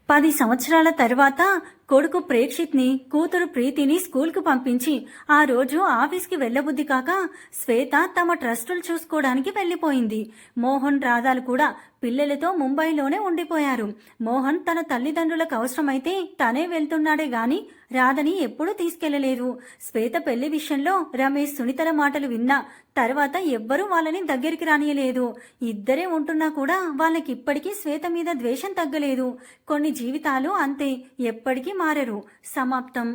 10 సంవత్సరాల తర్వాత కొడుకు ప్రేక్షిత్ని, కూతురు ప్రీతిని స్కూల్కు పంపించి ఆ రోజు ఆఫీస్కి వెళ్లబుద్ధి కాక శ్వేత తమ ట్రస్టులు చూసుకోవడానికి వెళ్లిపోయింది. మోహన్ రాధాలు కూడా పిల్లలతో ముంబైలోనే ఉండిపోయారు. మోహన్ తన తల్లిదండ్రులకు అవసరమైతే తనే వెళ్తున్నాడే గాని రాధని ఎప్పుడూ తీసుకెళ్లలేదు. శ్వేత పెళ్లి విషయంలో రమేష్ సునీతల మాటలు విన్నా తర్వాత ఎవ్వరూ వాళ్ళని దగ్గరికి రానియలేదు. ఇద్దరే ఉంటున్నా కూడా వాళ్ళకిప్పటికీ శ్వేత మీద ద్వేషం తగ్గలేదు. కొన్ని జీవితాలు అంతే, ఎప్పటికీ మారరు. సమాప్తం.